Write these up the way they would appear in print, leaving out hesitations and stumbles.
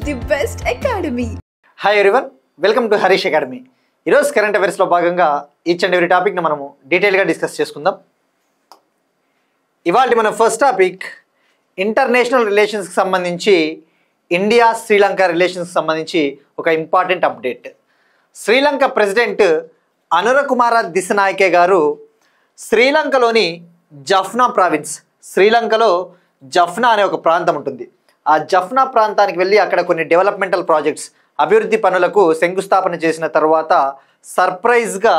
the best academy. Hi everyone, welcome to Harish academy. ఈరోజు current అఫైర్స్లో భాగంగా each and every టాపిక్ని మనము డీటెయిల్గా డిస్కస్ చేసుకుందాం. ఇవాళ మన ఫస్ట్ టాపిక్ ఇంటర్నేషనల్ రిలేషన్స్కి సంబంధించి ఇండియా శ్రీలంక రిలేషన్స్కి సంబంధించి ఒక important update. Sri Lanka president Anura Kumara Dissanayake గారు శ్రీలంకలోని జఫ్నా ప్రావిన్స్, శ్రీలంకలో జఫ్నా అనే ఒక ప్రాంతం ఉంటుంది. ఆ జఫ్నా ప్రాంతానికి వెళ్ళి అక్కడ కొన్ని డెవలప్మెంటల్ ప్రాజెక్ట్స్, అభివృద్ధి పనులకు శంకుస్థాపన చేసిన తర్వాత సర్ప్రైజ్గా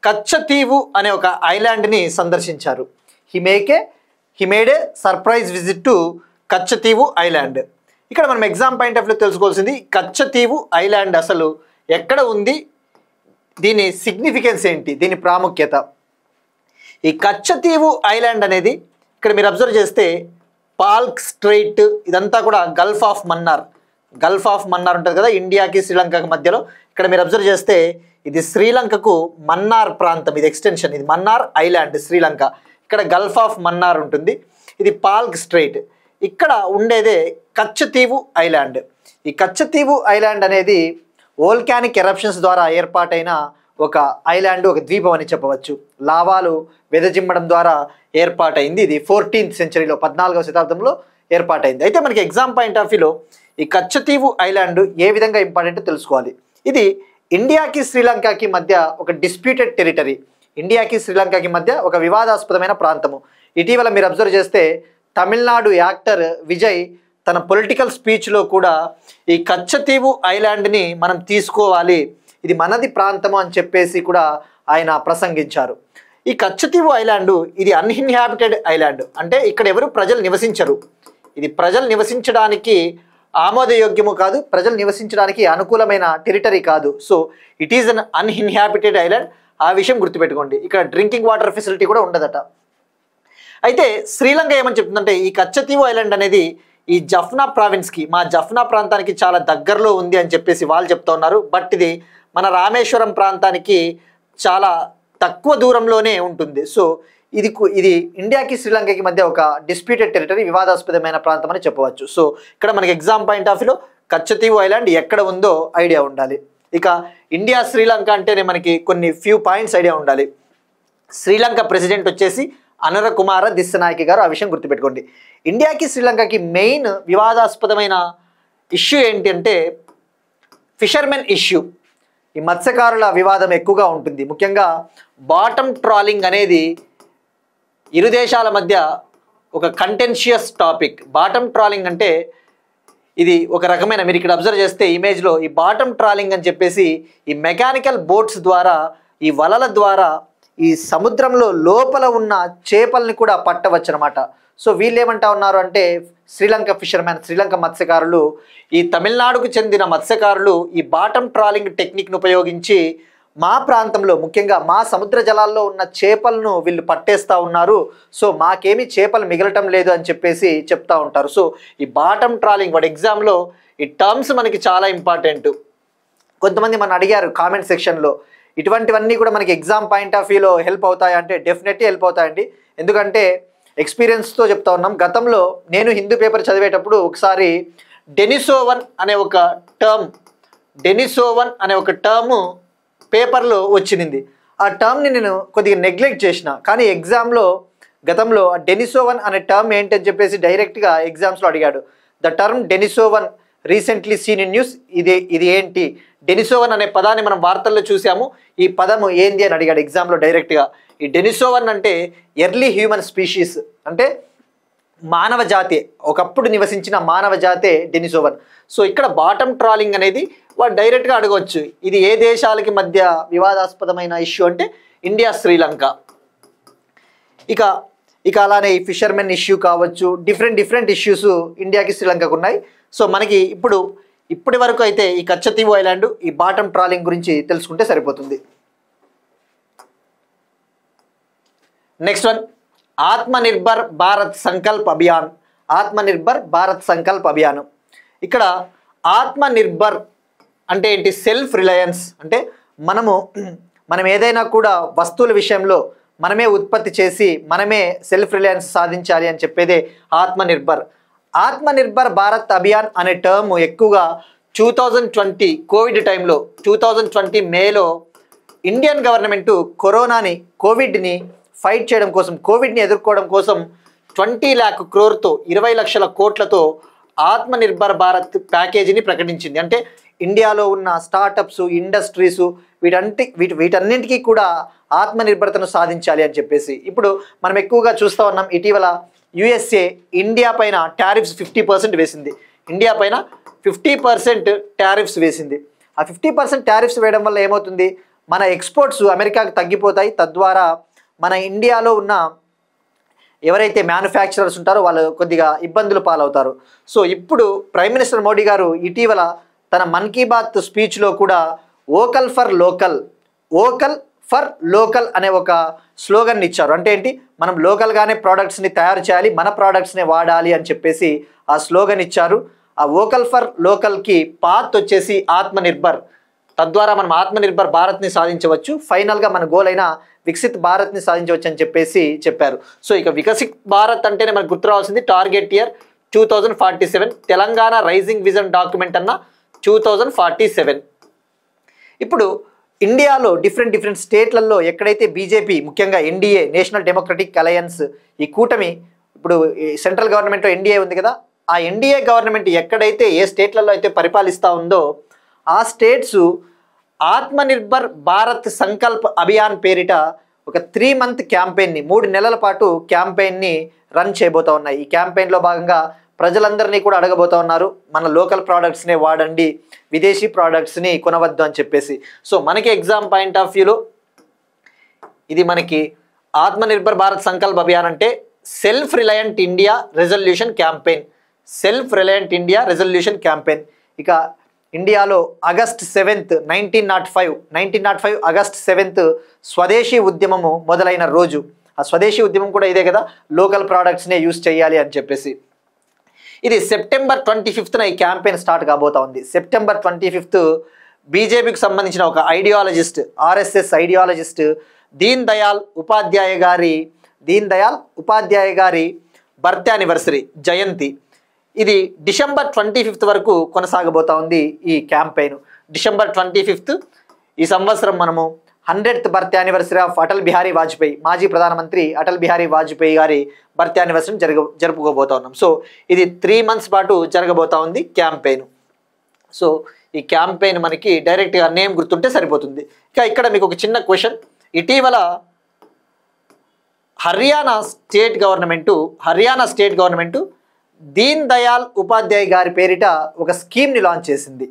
కచ్చతీవు అనే ఒక ఐలాండ్ని సందర్శించారు. He made a surprise visit to Katchatheevu island. ఇక్కడ మనం ఎగ్జామ్ పాయింట్ ఆఫ్ వ్యూ తెలుసుకోవాల్సింది, కచ్చతీవు ఐలాండ్ అసలు ఎక్కడ ఉంది, దీని సిగ్నిఫికెన్స్ ఏంటి, దీని ప్రాముఖ్యత. ఈ కచ్చతీవు ఐలాండ్ అనేది ఇక్కడ మీరు అబ్జర్వ్ చేస్తే పాల్క్ స్ట్రైట్, ఇదంతా కూడా గల్ఫ్ ఆఫ్ మన్నార్ ఉంటుంది కదా, ఇండియాకి శ్రీలంకకి మధ్యలో. ఇక్కడ మీరు అబ్జర్వ్ చేస్తే ఇది శ్రీలంకకు మన్నార్ ప్రాంతం, ఇది ఎక్స్టెన్షన్, ఇది మన్నార్ ఐలాండ్ శ్రీలంక. ఇక్కడ గల్ఫ్ ఆఫ్ మన్నార్ ఉంటుంది, ఇది పాల్క్ స్ట్రైట్. ఇక్కడ ఉండేదే కచ్చతీవు ఐలాండ్. ఈ కచ్చతీవు ఐలాండ్ అనేది వోల్కానిక్ ఎరప్షన్స్ ద్వారా ఏర్పాటైన ఒక ఐలాండ్, ఒక ద్వీపం అని చెప్పవచ్చు. లావాలు వెదజిమ్మడం ద్వారా ఏర్పాటైంది. ఇది 14th సెంచరీలో, 14వ శతాబ్దంలో ఏర్పాటైంది. అయితే మనకి ఎగ్జామ్ పాయింట్ ఆఫ్ వ్యూలో ఈ కచ్చతీవు ఐలాండ్ ఏ విధంగా ఇంపార్టెంట్ తెలుసుకోవాలి. ఇది ఇండియాకి శ్రీలంకకి మధ్య ఒక డిస్ప్యూటెడ్ టెరిటరీ, ఇండియాకి శ్రీలంకకి మధ్య ఒక వివాదాస్పదమైన ప్రాంతము. ఇటీవల మీరు అబ్జర్వ్ చేస్తే తమిళనాడు యాక్టర్ విజయ్ తన పొలిటికల్ స్పీచ్లో కూడా ఈ కచ్చతీవు ఐలాండ్ని మనం తీసుకోవాలి, ఇది మనది ప్రాంతము అని చెప్పేసి కూడా ఆయన ప్రసంగించారు. ఈ కచ్చతీవు ఐలాండ్ ఇది అన్ఇన్హాబిటెడ్ ఐలాండ్, అంటే ఇక్కడ ఎవరు ప్రజలు నివసించరు. ఇది ప్రజలు నివసించడానికి ఆమోదయోగ్యము కాదు, ప్రజలు నివసించడానికి అనుకూలమైన టెరిటరీ కాదు. So it is an uninhabited island. ఆ విషయం గుర్తుపెట్టుకోండి. ఇక్కడ డ్రింకింగ్ వాటర్ ఫెసిలిటీ కూడా ఉండదట. అయితే శ్రీలంక ఏమని చెప్తుందంటే ఈ కచ్చతీవు ఐలాండ్ అనేది ఈ జఫ్నా ప్రావిన్స్కి, మా జఫ్నా ప్రాంతానికి చాలా దగ్గరలో ఉంది అని చెప్పేసి వాళ్ళు చెప్తా ఉన్నారు. బట్ ఇది మన రామేశ్వరం ప్రాంతానికి చాలా తక్కువ దూరంలోనే ఉంటుంది. సో ఇది ఇండియాకి శ్రీలంకకి మధ్య ఒక డిస్ప్యూటెడ్ టెరిటరీ, వివాదాస్పదమైన ప్రాంతం అని చెప్పవచ్చు. సో ఇక్కడ మనకి ఎగ్జామ్ పాయింట్ ఆఫ్ వ్యూలో కచ్చతీవు ఐలాండ్ ఎక్కడ ఉందో ఐడియా ఉండాలి. ఇక ఇండియా శ్రీలంక అంటేనే మనకి కొన్ని ఫ్యూ పాయింట్స్ ఐడియా ఉండాలి. శ్రీలంక ప్రెసిడెంట్ వచ్చేసి అనురకుమార దిశనాయకే గారు, ఆ విషయం గుర్తుపెట్టుకోండి. ఇండియాకి శ్రీలంకకి మెయిన్ వివాదాస్పదమైన ఇష్యూ ఏంటి అంటే ఫిషర్మెన్ ఇష్యూ. ఈ మత్స్యకారుల వివాదం ఎక్కువగా ఉంటుంది. ముఖ్యంగా బాటమ్ ట్రాలింగ్ అనేది ఇరు దేశాల మధ్య ఒక కంటెన్షియస్ టాపిక్. బాటమ్ ట్రాలింగ్ అంటే ఇది ఒక రకమైన, మీరు ఇక్కడ అబ్జర్వ్ చేస్తే ఇమేజ్లో ఈ బాటమ్ ట్రాలింగ్ అని చెప్పేసి ఈ మెకానికల్ బోట్స్ ద్వారా, ఈ వలల ద్వారా ఈ సముద్రంలో లోపల ఉన్న చేపల్ని కూడా పట్టవచ్చు అనమాట. సో వీళ్ళు ఏమంటా ఉన్నారు అంటే శ్రీలంక ఫిషర్మెన్, శ్రీలంక మత్స్యకారులు, ఈ తమిళనాడుకు చెందిన మత్స్యకారులు ఈ బాటమ్ ట్రాలింగ్ టెక్నిక్ను ఉపయోగించి మా ప్రాంతంలో, ముఖ్యంగా మా సముద్ర జలాల్లో ఉన్న చేపలను వీళ్ళు పట్టేస్తూ ఉన్నారు. సో మాకేమీ చేపలు మిగలటం లేదు అని చెప్పేసి చెప్తా ఉంటారు. సో ఈ బాటమ్ ట్రాలింగ్, వాడు ఎగ్జామ్లో ఈ టర్మ్స్ మనకి చాలా ఇంపార్టెంట్. కొంతమంది మనం అడిగారు కామెంట్ సెక్షన్లో, ఇటువంటివన్నీ కూడా మనకి ఎగ్జామ్ పాయింట్ ఆఫ్ వ్యూలో హెల్ప్ అవుతాయి అంటే డెఫినెట్లీ హెల్ప్ అవుతాయండి. ఎందుకంటే ఎక్స్పీరియన్స్తో చెప్తా ఉన్నాం. గతంలో నేను హిందూ పేపర్ చదివేటప్పుడు ఒకసారి డెనిసోవన్ అనే ఒక టర్మ్ పేపర్లో వచ్చింది. ఆ టర్మ్ని నేను కొద్దిగా నెగ్లెక్ట్ చేసిన, కానీ ఎగ్జామ్లో గతంలో ఆ డెనిసోవన్ అనే టర్మ్ ఏంటని చెప్పేసి డైరెక్ట్గా ఎగ్జామ్స్లో అడిగాడు. The term Denisovan recently scene in news, ఇది ఏంటి, డెనిసోవన్ అనే పదాన్ని మనం వార్తల్లో చూసాము, ఈ పదము ఏంది అని అడిగాడు ఎగ్జామ్లో డైరెక్ట్గా. ఈ డెనిసోవన్ అంటే ఎర్లీ హ్యూమన్ స్పీషీస్, అంటే మానవ జాతి, ఒకప్పుడు నివసించిన మానవ జాతే డెనిసోవన్. సో ఇక్కడ బాటమ్ ట్రాలింగ్ అనేది వాడు డైరెక్ట్గా అడగవచ్చు, ఇది ఏ దేశాలకి మధ్య వివాదాస్పదమైన ఇష్యూ అంటే ఇండియా శ్రీలంక. ఇక అలానే ఈ ఫిషర్మెన్ ఇష్యూ కావచ్చు, డిఫరెంట్ ఇష్యూస్ ఇండియాకి శ్రీలంకకు ఉన్నాయి. సో మనకి ఇప్పటి వరకు అయితే ఈ కచ్చతీవు ఐలాండ్, ఈ బాటమ్ ట్రాలింగ్ గురించి తెలుసుకుంటే సరిపోతుంది. Next one, Atmanirbhar Bharat Sankalp Abhiyan. ఆత్మనిర్భర్ భారత్ సంకల్ప్ అభియాన్. ఇక్కడ ఆత్మనిర్భర్ అంటే ఏంటి, సెల్ఫ్ రిలయన్స్. అంటే మనం ఏదైనా కూడా వస్తువుల విషయంలో మనమే ఉత్పత్తి చేసి మనమే సెల్ఫ్ రిలయన్స్ సాధించాలి అని చెప్పేదే ఆత్మనిర్భర్. ఆత్మనిర్భర్ భారత్ అభియాన్ అనే టర్మ్ ఎక్కువగా 2020 కోవిడ్ టైంలో 2020 మేలో ఇండియన్ గవర్నమెంట్ కోవిడ్ని ఫైట్ చేయడం కోసం, కోవిడ్ని ఎదుర్కోవడం కోసం 20 lakh crore 20 లక్షల కోట్లతో ఆత్మనిర్భర్ భారత్ ప్యాకేజీని ప్రకటించింది. అంటే ఇండియాలో ఉన్న స్టార్టప్స్, ఇండస్ట్రీస్ వీటన్నింటికీ కూడా ఆత్మనిర్భరతను సాధించాలి అని చెప్పేసి. ఇప్పుడు మనం ఎక్కువగా చూస్తూ ఉన్నాం, ఇటీవల యుఎస్ఏ ఇండియా పైన టారిఫ్స్ 50% వేసింది. ఇండియా పైన 50% టారిఫ్స్ వేసింది. ఆ 50% టారిఫ్స్ వేయడం వల్ల ఏమవుతుంది, మన ఎక్స్పోర్ట్స్ అమెరికాకి తగ్గిపోతాయి. తద్వారా మన ఇండియాలో ఉన్న ఎవరైతే మ్యానుఫ్యాక్చరర్స్ ఉంటారో వాళ్ళు కొద్దిగా ఇబ్బందులు పాలవుతారు. సో ఇప్పుడు ప్రైమ్ మినిస్టర్ మోడీ గారు ఇటీవల తన మన్ కీ బాత్ స్పీచ్లో కూడా వోకల్ ఫర్ లోకల్ అనే ఒక స్లోగన్ ఇచ్చారు. అంటే ఏంటి, మనం లోకల్గానే ప్రోడక్ట్స్ని తయారు చేయాలి, మన ప్రోడక్ట్స్ని వాడాలి అని చెప్పేసి ఆ స్లోగన్ ఇచ్చారు. ఆ వోకల్ ఫర్ లోకల్కి పాత్ వచ్చేసి ఆత్మనిర్భర్. తద్వారా మనం ఆత్మనిర్భర్ భారత్ని సాధించవచ్చు, ఫైనల్గా మన గోల్ అయిన వికసిత్ భారత్ని సాధించవచ్చు అని చెప్పేసి చెప్పారు. సో ఇక వికసిత్ భారత్ అంటేనే మనకు గుర్తు రావాల్సింది target year 2047, Telangana rising vision document అన్న 2047. ఇప్పుడు ఇండియాలో డిఫరెంట్ స్టేట్లలో ఎక్కడైతే బీజేపీ, ముఖ్యంగా ఎన్డీఏ నేషనల్ డెమోక్రటిక్ అలయన్స్, ఈ కూటమి, ఇప్పుడు సెంట్రల్ గవర్నమెంట్లో ఎన్డీఏ ఉంది కదా, ఆ ఎన్డీఏ గవర్నమెంట్ ఎక్కడైతే ఏ స్టేట్లలో అయితే పరిపాలిస్తూ ఉందో ఆ స్టేట్స్ ఆత్మనిర్భర్ భారత్ సంకల్ప్ అభియాన్ పేరిట ఒక 3 month క్యాంపెయిన్ని, 3 నెలల పాటు క్యాంపెయిన్ని రన్ చేయబోతూ ఉన్నాయి. ఈ క్యాంపెయిన్లో భాగంగా ప్రజలందరినీ కూడా అడగబోతూ ఉన్నారు, మన లోకల్ ప్రోడక్ట్స్నే వాడండి, విదేశీ ప్రోడక్ట్స్ని కొనవద్దు అని చెప్పేసి. సో మనకి ఎగ్జామ్ పాయింట్ ఆఫ్ వ్యూలో ఇది మనకి ఆత్మనిర్భర్ భారత్ సంకల్ప్ అభియాన్ అంటే self reliant India resolution campaign. ఇక ఇండియాలో ఆగస్ట్ 7th 1905 ఆగస్ట్ 7th స్వదేశీ ఉద్యమము మొదలైన రోజు. ఆ స్వదేశీ ఉద్యమం కూడా ఇదే కదా, లోకల్ ప్రోడక్ట్స్నే యూజ్ చేయాలి అని చెప్పేసి. ఇది సెప్టెంబర్ 25న ఈ క్యాంపెయిన్ స్టార్ట్ కాబోతా ఉంది. సెప్టెంబర్ 25th బీజేపీకి సంబంధించిన ఒక ideologist, RSS ideologist Deen Dayal Upadhyaya గారి బర్త్ యానివర్సరీ జయంతి. ఇది డిసెంబర్ 25th వరకు కొనసాగబోతా ఉంది ఈ క్యాంపెయిన్. డిసెంబర్ 25th ఈ సంవత్సరం మనము 100th birth anniversary of Atal Bihari Vajpayee, మాజీ ప్రధానమంత్రి అటల్ బిహారీ వాజ్పేయి గారి బర్త్ యానివర్సరీని జరుపుకోబోతా ఉన్నాం. సో ఇది 3 months పాటు జరగబోతా ఉంది క్యాంపెయిన్. సో ఈ క్యాంపెయిన్ మనకి డైరెక్ట్గా నేమ్ గుర్తుంటే సరిపోతుంది. ఇక ఇక్కడ మీకు ఒక చిన్న క్వశ్చన్, ఇటీవల హర్యానా స్టేట్ గవర్నమెంటు దీన్ దయాల్ ఉపాధ్యాయ గారి పేరిట ఒక స్కీమ్ని లాంచ్ చేసింది.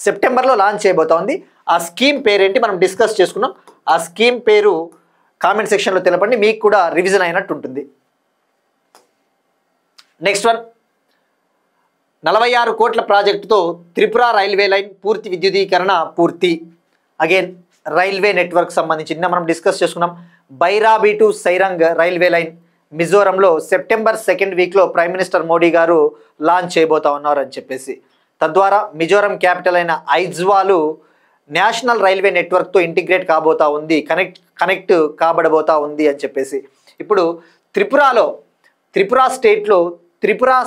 సెప్టెంబర్లో లాంచ్ చేయబోతా ఉంది. ఆ స్కీమ్ పేరేంటి మనం డిస్కస్ చేసుకున్నాం. ఆ స్కీమ్ పేరు కామెంట్ సెక్షన్లో తెలపండి, మీకు కూడా రివిజన్ అయినట్టు ఉంటుంది. నెక్స్ట్ వన్, 46 కోట్ల ప్రాజెక్టుతో త్రిపుర రైల్వే లైన్ పూర్తి విద్యుదీకరణ పూర్తి. అగైన్ రైల్వే నెట్వర్క్ సంబంధించి నిన్న మనం డిస్కస్ చేసుకున్నాం. Bairabi to Sairang railway line మిజోరంలో సెప్టెంబర్ 2nd వీక్లో ప్రైమ్ మినిస్టర్ మోడీ గారు లాంచ్ చేయబోతా ఉన్నారు అని చెప్పేసి. తద్వారా మిజోరం క్యాపిటల్ అయిన ఐజ్వాలు నేషనల్ రైల్వే నెట్వర్క్తో ఇంటిగ్రేట్ కాబోతా ఉంది, కనెక్ట్ కాబడబోతా ఉంది అని చెప్పేసి. ఇప్పుడు త్రిపుర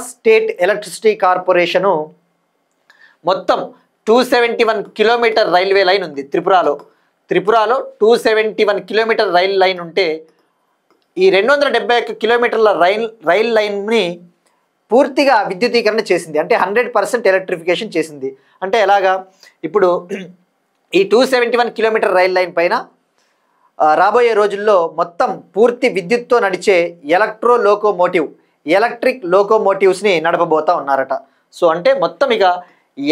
స్టేట్ ఎలక్ట్రిసిటీ కార్పొరేషను మొత్తం 271 కిలోమీటర్ రైల్వే లైన్ ఉంది. త్రిపురలో 271 కిలోమీటర్ రైల్ లైన్ ఉంటే ఈ 271 కిలోమీటర్ల రైల్ లైన్ని పూర్తిగా విద్యుదీకరణ చేసింది. అంటే 100% ఎలక్ట్రిఫికేషన్ చేసింది. అంటే ఎలాగా, ఇప్పుడు ఈ 271 కిలోమీటర్ రైల్ లైన్ పైన రాబోయే రోజుల్లో మొత్తం పూర్తి విద్యుత్తో నడిచే ఎలక్ట్రిక్ లోకోమోటివ్స్ని నడపబోతా ఉన్నారట. సో అంటే మొత్తం ఇక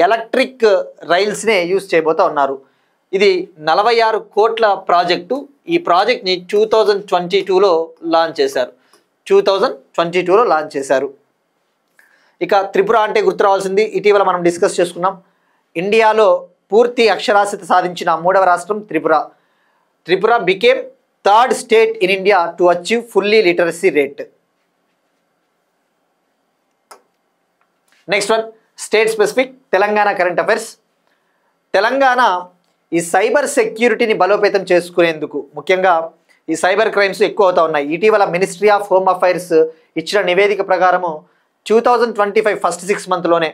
ఎలక్ట్రిక్ రైల్స్నే యూజ్ చేయబోతా ఉన్నారు. ఇది 46 కోట్ల ప్రాజెక్టు. ఈ ప్రాజెక్ట్ని 2022లో లాంచ్ చేశారు. ఇక త్రిపుర అంటే గుర్తు రావాల్సింది, ఇటీవల మనం డిస్కస్ చేసుకున్నాం, ఇండియాలో పూర్తి అక్షరాస్యత సాధించిన 3వ రాష్ట్రం Tripura became 3rd state in India to achieve fully literacy rate. Next one, state specific Telangana current affairs. Telangana ఈ సైబర్ సెక్యూరిటీని బలోపేతం చేసుకునేందుకు, ముఖ్యంగా ఈ సైబర్ క్రైమ్స్ ఎక్కువ అవుతా ఉన్నాయి. ఇటీవల మినిస్ట్రీ ఆఫ్ హోమ్ అఫైర్స్ ఇచ్చిన నివేదిక ప్రకారము 2025 ఫస్ట్ సిక్స్ మంత్స్లోనే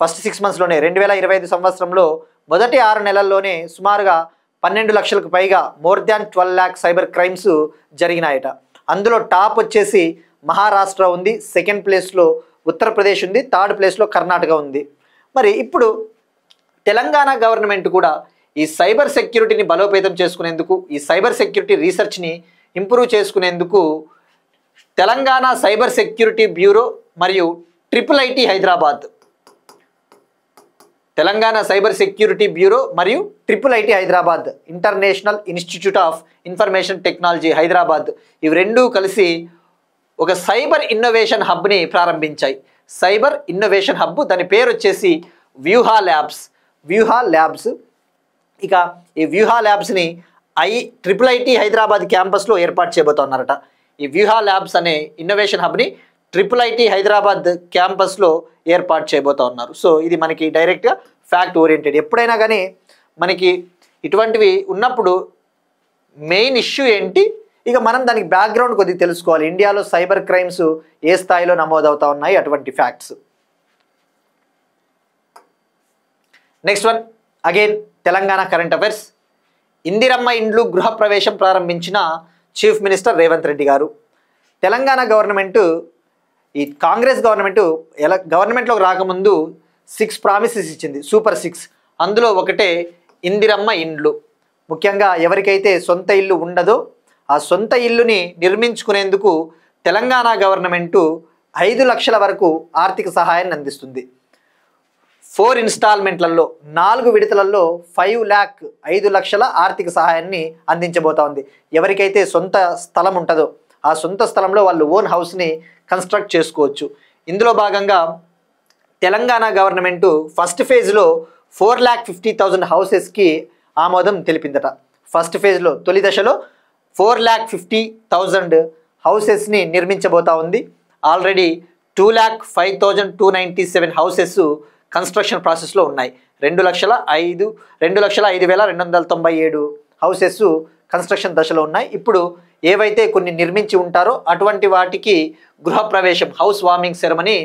2025 సంవత్సరంలో మొదటి 6 నెలల్లోనే సుమారుగా 12 లక్షలకు పైగా more than 12 lakh cyber crimes జరిగినాయట. అందులో టాప్ వచ్చేసి మహారాష్ట్ర ఉంది, సెకండ్ ప్లేస్లో ఉత్తరప్రదేశ్ ఉంది, థర్డ్ ప్లేస్లో కర్ణాటక ఉంది. మరి ఇప్పుడు తెలంగాణ గవర్నమెంట్ కూడా ఈ సైబర్ సెక్యూరిటీని బలోపేతం చేసుకునేందుకు, ఈ సైబర్ సెక్యూరిటీ రీసెర్చ్ని ఇంప్రూవ్ చేసుకునేందుకు తెలంగాణ సైబర్ సెక్యూరిటీ బ్యూరో మరియు IIIT Hyderabad, Telangana cyber security bureau మరియు IIIT Hyderabad, international institute of information technology Hyderabad, ఇవి రెండూ కలిసి ఒక సైబర్ ఇన్నోవేషన్ హబ్ని ప్రారంభించాయి. సైబర్ ఇన్నోవేషన్ హబ్, దాని పేరు వచ్చేసి వ్యూహా ల్యాబ్స్. ఇక ఈ వ్యూహా ల్యాబ్స్ని IIIT హైదరాబాద్ క్యాంపస్లో ఏర్పాటు చేయబోతున్నారట. ఈ వ్యూహా ల్యాబ్స్ అనే ఇన్నోవేషన్ హబ్ని IIIT హైదరాబాద్ క్యాంపస్లో ఏర్పాటు చేయబోతూ ఉన్నారు. సో ఇది మనకి డైరెక్ట్గా ఫ్యాక్ట్ ఓరియంటెడ్. ఎప్పుడైనా కానీ మనకి ఇటువంటివి ఉన్నప్పుడు మెయిన్ ఇష్యూ ఏంటి, ఇక మనం దానికి బ్యాక్గ్రౌండ్ కొద్దిగా తెలుసుకోవాలి. ఇండియాలో సైబర్ క్రైమ్స్ ఏ స్థాయిలో నమోదవుతా ఉన్నాయి, అటువంటి facts. Next one, again Telangana current affairs. Indiramma ఇండ్లు గృహప్రవేశం ప్రారంభించిన చీఫ్ మినిస్టర్ రేవంత్ రెడ్డి గారు. తెలంగాణ గవర్నమెంట్, ఈ కాంగ్రెస్ గవర్నమెంట్లోకి రాకముందు 6 ప్రామిసెస్ ఇచ్చింది, సూపర్ 6. అందులో ఒకటే ఇందిరమ్మ ఇండ్లు. ముఖ్యంగా ఎవరికైతే సొంత ఇల్లు ఉండదో ఆ సొంత ఇల్లుని నిర్మించుకునేందుకు తెలంగాణ గవర్నమెంటు 5 లక్షల వరకు ఆర్థిక సహాయాన్ని అందిస్తుంది. 4 ఇన్స్టాల్మెంట్లలో 4 విడతలలో 5 లక్షల ఆర్థిక సహాయాన్ని అందించబోతా ఉంది. ఎవరికైతే సొంత స్థలం ఉంటుందో ఆ సొంత స్థలంలో వాళ్ళు ఓన్ హౌస్ని కన్స్ట్రక్ట్ చేసుకోవచ్చు. ఇందులో భాగంగా తెలంగాణ గవర్నమెంటు ఫస్ట్ ఫేజ్లో 4,50,000 హౌసెస్కి ఆమోదం తెలిపిందట. ఫస్ట్ ఫేజ్లో, తొలి దశలో 4,50,000 హౌసెస్ని నిర్మించబోతా ఉంది. ఆల్రెడీ 2,05,297 హౌసెస్ కన్స్ట్రక్షన్ ప్రాసెస్లో ఉన్నాయి. 2,05,297 హౌసెస్ కన్స్ట్రక్షన్ దశలో ఉన్నాయి. ఇప్పుడు ఏవైతే కొన్ని నిర్మించి ఉంటారో అటువంటి వాటికి గృహప్రవేశం, హౌస్ వార్మింగ్ సెరమనీ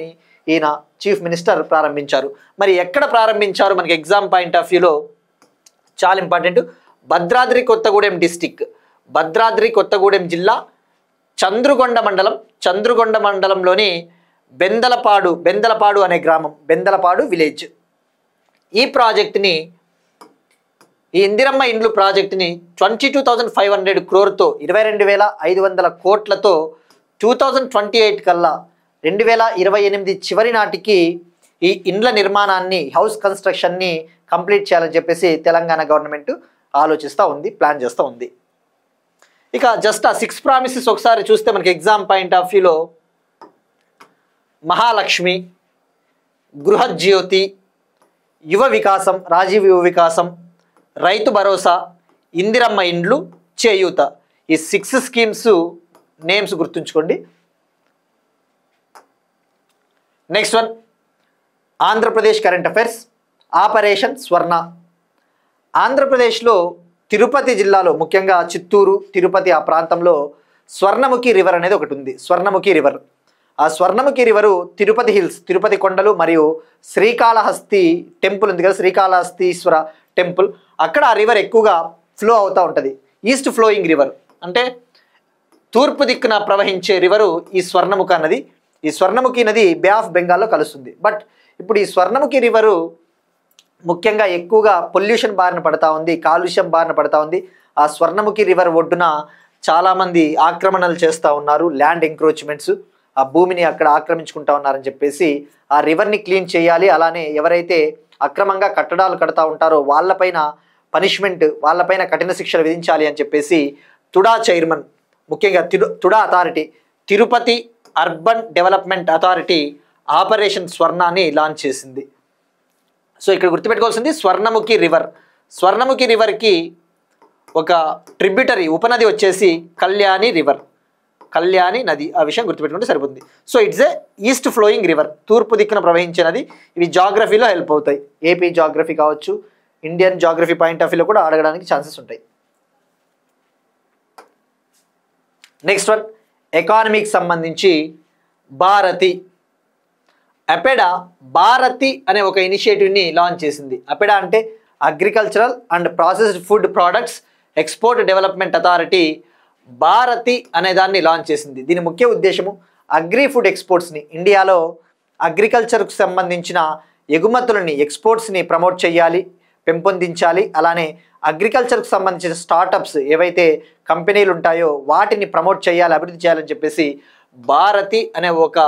ఈయన చీఫ్ మినిస్టర్ ప్రారంభించారు. మరి ఎక్కడ ప్రారంభించారు, మనకి ఎగ్జామ్ పాయింట్ ఆఫ్ వ్యూలో చాలా ఇంపార్టెంట్. భద్రాద్రి కొత్తగూడెం డిస్టిక్, భద్రాద్రి కొత్తగూడెం జిల్లా, చంద్రుగొండ మండలంలోని బెందలపాడు అనే గ్రామం, బెందలపాడు విలేజ్. ఈ ప్రాజెక్ట్ని, ఈ ఇందిరమ్మ ఇండ్లు ప్రాజెక్ట్ని 22,500 crore, 22,500 కోట్లతో 2028 కల్లా 2028 చివరి నాటికి ఈ ఇండ్ల నిర్మాణాన్ని, హౌస్ కన్స్ట్రక్షన్ని కంప్లీట్ చేయాలని చెప్పేసి తెలంగాణ గవర్నమెంట్ ఆలోచిస్తూ ఉంది, ప్లాన్ చేస్తూ ఉంది. ఇక జస్ట్ ఆ 6 ప్రామిసెస్ ఒకసారి చూస్తే మనకి ఎగ్జామ్ పాయింట్ ఆఫ్ వ్యూలో మహాలక్ష్మి, గృహజ్యోతి, యువ వికాసం, రాజీవ్ యువ వికాసం, రైతు భరోసా, ఇందిరమ్మ ఇండ్లు, చేయూత, ఈ 6 స్కీమ్స్ నేమ్స్ గుర్తుంచుకోండి. Next one, Andhra Pradesh current affairs. Operation స్వర్ణ. ఆంధ్రప్రదేశ్లో తిరుపతి జిల్లాలో, ముఖ్యంగా చిత్తూరు, తిరుపతి ఆ ప్రాంతంలో స్వర్ణముఖి రివర్ అనేది ఒకటి ఉంది. స్వర్ణముఖి రివర్, ఆ స్వర్ణముఖి రివరు తిరుపతి హిల్స్, తిరుపతి కొండలు మరియు శ్రీకాళహస్తి టెంపుల్ ఉంది కదా, శ్రీకాళహస్తీశ్వర టెంపుల్, అక్కడ ఆ రివర్ ఎక్కువగా ఫ్లో అవుతూ ఉంటుంది. ఈస్ట్ ఫ్లోయింగ్ రివర్ అంటే తూర్పు దిక్కున ప్రవహించే రివరు ఈ స్వర్ణముఖ నది. ఈ స్వర్ణముఖి నది బే ఆఫ్ బెంగాల్లో కలుస్తుంది. బట్ ఇప్పుడు ఈ స్వర్ణముఖి రివరు ముఖ్యంగా ఎక్కువగా పొల్యూషన్ బారిన పడతా ఉంది, కాలుష్యం బారిన పడతా ఉంది. ఆ స్వర్ణముఖి రివర్ ఒడ్డున చాలామంది ఆక్రమణలు చేస్తూ ఉన్నారు, ల్యాండ్ ఎంక్రోచ్మెంట్స్, ఆ భూమిని అక్కడ ఆక్రమించుకుంటా ఉన్నారని చెప్పేసి ఆ రివర్ని క్లీన్ చేయాలి. అలానే ఎవరైతే అక్రమంగా కట్టడాలు కడతా ఉంటారో వాళ్ళపైన పనిష్మెంట్, వాళ్ళపైన కఠిన శిక్షలు విధించాలి అని చెప్పేసి తుడా చైర్మన్, ముఖ్యంగా TUDA authority, Tirupati urban development authority operation స్వర్ణాన్ని లాంచ్ చేసింది. సో ఇక్కడ గుర్తుపెట్టుకోవాల్సింది స్వర్ణముఖి రివర్. స్వర్ణముఖి రివర్కి ఒక ట్రిబ్యూటరీ ఉపనది వచ్చేసి కళ్యాణి రివర్, కళ్యాణి నది. ఆ విషయం గుర్తుపెట్టుకుంటే సరిపోతుంది. So it's a east flowing river, తూర్పు దిక్కున ప్రవహించే నది. ఇవి జాగ్రఫీలో హెల్ప్ అవుతాయి. ఏపీ జాగ్రఫీ కావచ్చు, ఇండియన్ జాగ్రఫీ పాయింట్ ఆఫ్ వ్యూలో కూడా అడగడానికి ఛాన్సెస్ ఉంటాయి. నెక్స్ట్ వన్, ఎకానమీకి సంబంధించి భారతి. అపెడా భారతి అనే ఒక ఇనిషియేటివ్ని లాంచ్ చేసింది. అపెడా అంటే agricultural and processed food products export development authority Bharati అనే దాన్ని లాంచ్ చేసింది. దీని ముఖ్య ఉద్దేశము అగ్రి ఫుడ్ ఎక్స్పోర్ట్స్ని, ఇండియాలో అగ్రికల్చర్కు సంబంధించిన ఎగుమతులని ఎక్స్పోర్ట్స్ని ప్రమోట్ చేయాలి, పెంపొందించాలి. అలానే అగ్రికల్చర్కు సంబంధించిన స్టార్టప్స్ ఏవైతే కంపెనీలు ఉంటాయో వాటిని ప్రమోట్ చేయాలి, అభివృద్ధి చేయాలని చెప్పేసి భారతి అనే ఒక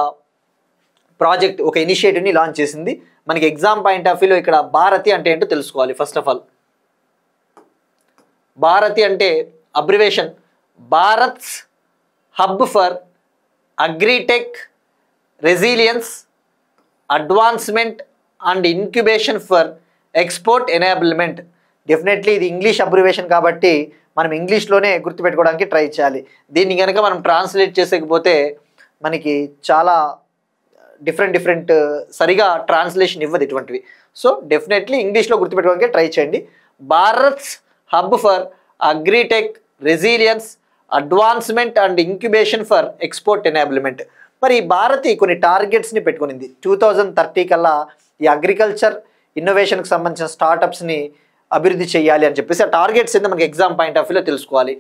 ప్రాజెక్ట్, ఒక ఇనిషియేటివ్ని లాంచ్ చేసింది. మనకి ఎగ్జామ్ పాయింట్ ఆఫ్ వ్యూలో ఇక్కడ భారతి అంటే ఏంటో తెలుసుకోవాలి. ఫస్ట్ ఆఫ్ ఆల్ భారతి అంటే abbreviation Bharats hub for agritech resilience advancement and incubation for export enablement. Definitely ఇది ఇంగ్లీష్ అబ్రివేషన్ కాబట్టి మనం ఇంగ్లీష్లోనే గుర్తుపెట్టుకోవడానికి ట్రై చేయాలి. దీన్ని కనుక మనం ట్రాన్స్లేట్ చేసేకపోతే మనకి చాలా డిఫరెంట్ సరిగా ట్రాన్స్లేషన్ ఇవ్వదు ఇటువంటివి. సో డెఫినెట్లీ ఇంగ్లీష్లో గుర్తుపెట్టుకోవడానికి ట్రై చేయండి. Bharats hub for agritech resilience advancement and incubation for export enablement. మరి భారతి కొన్ని టార్గెట్స్ని పెట్టుకునింది. 2030 కల్లా ఈ అగ్రికల్చర్ ఇన్నోవేషన్కి సంబంధించిన స్టార్టప్స్ని అభివృద్ధి చేయాలి అని చెప్పేసి ఆ టార్గెట్స్ ఏందో మనకి ఎగ్జామ్ పాయింట్ ఆఫ్ వ్యూలో తెలుసుకోవాలి.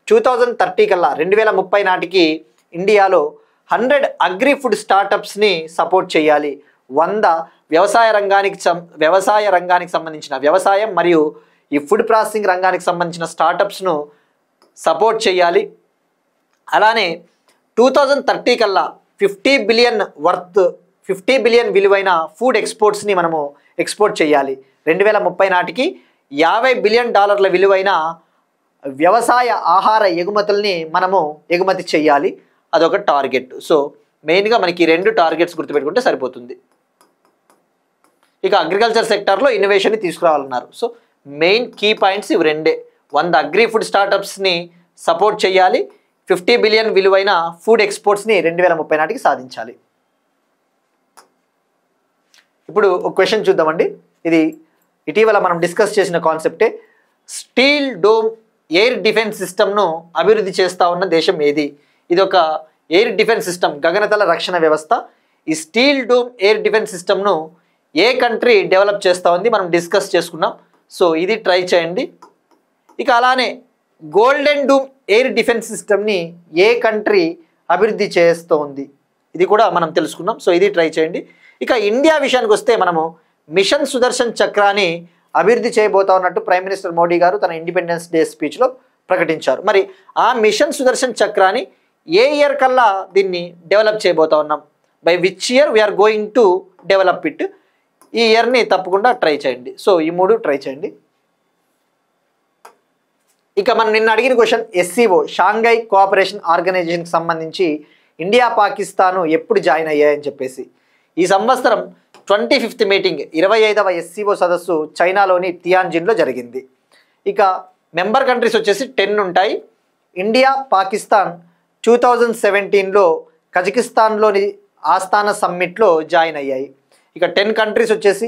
2030 కల్లా 2030 నాటికి ఇండియాలో 100 అగ్రి ఫుడ్ స్టార్టప్స్ని సపోర్ట్ చేయాలి. 100 వ్యవసాయ రంగానికి సంబంధించిన వ్యవసాయం మరియు ఈ ఫుడ్ ప్రాసెసింగ్ రంగానికి సంబంధించిన స్టార్టప్స్ను సపోర్ట్ చేయాలి. అలానే 2030 కల్లా 50 బిలియన్ విలువైన ఫుడ్ ఎక్స్పోర్ట్స్ని మనము ఎక్స్పోర్ట్ చేయాలి. 2030 నాటికి $50 బిలియన్ విలువైన వ్యవసాయ ఆహార ఎగుమతుల్ని మనము ఎగుమతి చేయాలి. అదొక టార్గెట్. సో మెయిన్గా మనకి 2 టార్గెట్స్ గుర్తుపెట్టుకుంటే సరిపోతుంది. ఇక అగ్రికల్చర్ సెక్టార్లో ఇన్నోవేషన్ని తీసుకురావాలన్నారు. సో మెయిన్ కీ పాయింట్స్ ఇవి 2. 100 అగ్రి ఫుడ్ స్టార్టప్స్ని సపోర్ట్ చేయాలి, 50 బిలియన్ విలువైన ఫుడ్ ఎక్స్పోర్ట్స్ని 2030 నాటికి సాధించాలి. ఇప్పుడు ఒక క్వశ్చన్ చూద్దామండి. ఇది ఇటీవల మనం డిస్కస్ చేసిన కాన్సెప్టే. స్టీల్ డోమ్ ఎయిర్ డిఫెన్స్ సిస్టమ్ను అభివృద్ధి చేస్తూ ఉన్న దేశం ఏది? ఇది ఒక ఎయిర్ డిఫెన్స్ సిస్టమ్, గగనతల రక్షణ వ్యవస్థ. ఈ స్టీల్ డోమ్ ఎయిర్ డిఫెన్స్ సిస్టమ్ను ఏ కంట్రీ డెవలప్ చేస్తూ ఉంది మనం డిస్కస్ చేసుకున్నాం. సో ఇది ట్రై చేయండి. ఇక అలానే గోల్డెన్ డూమ్ ఎయిర్ డిఫెన్స్ సిస్టమ్ని ఏ కంట్రీ అభివృద్ధి చేస్తూ ఉంది ఇది కూడా మనం తెలుసుకున్నాం. సో ఇది ట్రై చేయండి. ఇక ఇండియా విషయానికి వస్తే మనము మిషన్ సుదర్శన్ చక్రాన్ని అభివృద్ధి చేయబోతా ఉన్నట్టు ప్రైమ్ మినిస్టర్ మోడీ గారు తన ఇండిపెండెన్స్ డే స్పీచ్లో ప్రకటించారు. మరి ఆ మిషన్ సుదర్శన్ చక్రాన్ని ఏ ఇయర్ కల్లా దీన్ని డెవలప్ చేయబోతా ఉన్నాం? By which year we're going to develop it? ఈ ఇయర్ని తప్పకుండా ట్రై చేయండి. సో ఈ 3 ట్రై చేయండి. ఇక మనం నిన్న అడిగిన క్వశ్చన్ SCO షాంఘై కోఆపరేషన్ ఆర్గనైజేషన్కి సంబంధించి ఇండియా పాకిస్తాను ఎప్పుడు జాయిన్ అయ్యాయని చెప్పేసి. ఈ సంవత్సరం 25th మీటింగ్ 25వ SCO సదస్సు చైనాలోని తియాన్జిన్లో జరిగింది. ఇక మెంబర్ కంట్రీస్ వచ్చేసి 10 ఉంటాయి. ఇండియా పాకిస్తాన్ 2017లో కజకిస్తాన్లోని ఆస్థానా సమ్మిట్లో జాయిన్ అయ్యాయి. ఇక 10 కంట్రీస్ వచ్చేసి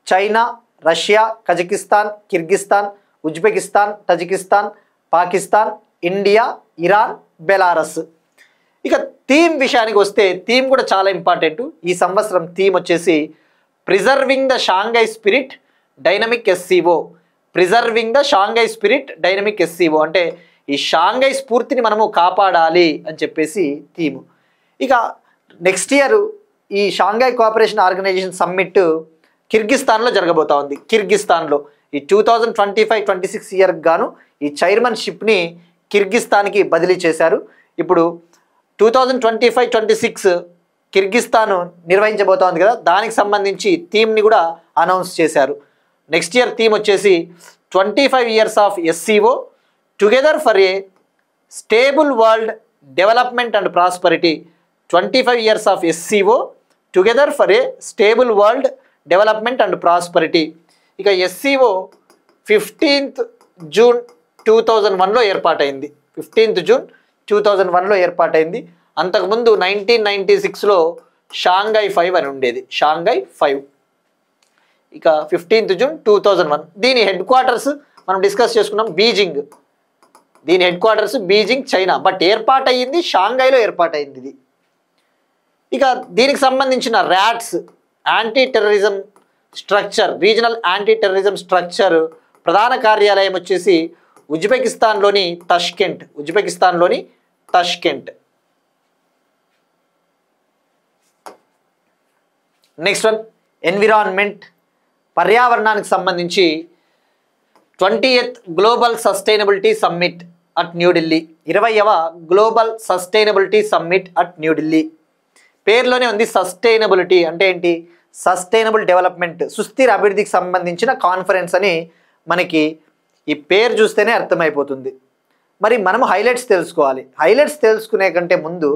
China, Russia, Kazakhstan, Kyrgyzstan, Uzbekistan, Tajikistan, Pakistan, India, Iran, Belarus. ఇక థీమ్ విషయానికి వస్తే థీమ్ కూడా చాలా ఇంపార్టెంట్. ఈ సంవత్సరం థీమ్ వచ్చేసి preserving the Shanghai spirit dynamic SCO. Preserving the Shanghai spirit dynamic SCO అంటే ఈ షాంఘై స్ఫూర్తిని మనము కాపాడాలి అని చెప్పేసి థీము. ఇక నెక్స్ట్ ఇయర్ ఈ షాంఘై కోఆపరేషన్ ఆర్గనైజేషన్ సమ్మిట్ కిర్గిస్తాన్లో జరగబోతా ఉంది. కిర్గిస్తాన్లో ఈ 2025-26 ఇయర్కి గాను ఈ చైర్మన్షిప్ని కిర్గిస్తాన్కి బదిలీ చేశారు. ఇప్పుడు 2025-26 కిర్గిస్తాన్ నిర్వహించబోతా ఉంది కదా, దానికి సంబంధించి థీమ్ని కూడా అనౌన్స్ చేశారు. నెక్స్ట్ ఇయర్ థీమ్ వచ్చేసి 25 years of SCO together for a stable world development and prosperity. 25 years of SCO together for a stable world development and prosperity. ఇక SCO 15th June 2001లో ఏర్పాటైంది. 15th June 2001లో ఏర్పాటైంది. అంతకుముందు 1996లో Shanghai 5 అని ఉండేది, Shanghai 5. ఇక 15th June 2001 దీని head quarters మనం discuss చేసుకున్నాం, బీజింగ్. దీని head quarters Beijing, China. But ఏర్పాటయ్యింది షాంఘైలో ఏర్పాటైంది ఇది. ఇక దీనికి సంబంధించిన rats anti terrorism structure, regional anti terrorism structure ప్రధాన కార్యాలయం వచ్చేసి ఉజ్బెకిస్తాన్లోని తష్కెంట్. నెక్స్ట్ వన్ ఎన్విరాన్మెంట్, పర్యావరణానికి సంబంధించి 20th global sustainability summit at New Delhi, 20వ global sustainability summit at New Delhi. పేరులోనే ఉంది సస్టైనబిలిటీ అంటే ఏంటి, సస్టైనబుల్ డెవలప్మెంట్, సుస్థిర అభివృద్ధికి సంబంధించిన కాన్ఫరెన్స్ అని మనకి ఈ పేరు చూస్తేనే అర్థమైపోతుంది. మరి మనము హైలైట్స్ తెలుసుకోవాలి. హైలైట్స్ తెలుసుకునే కంటే ముందు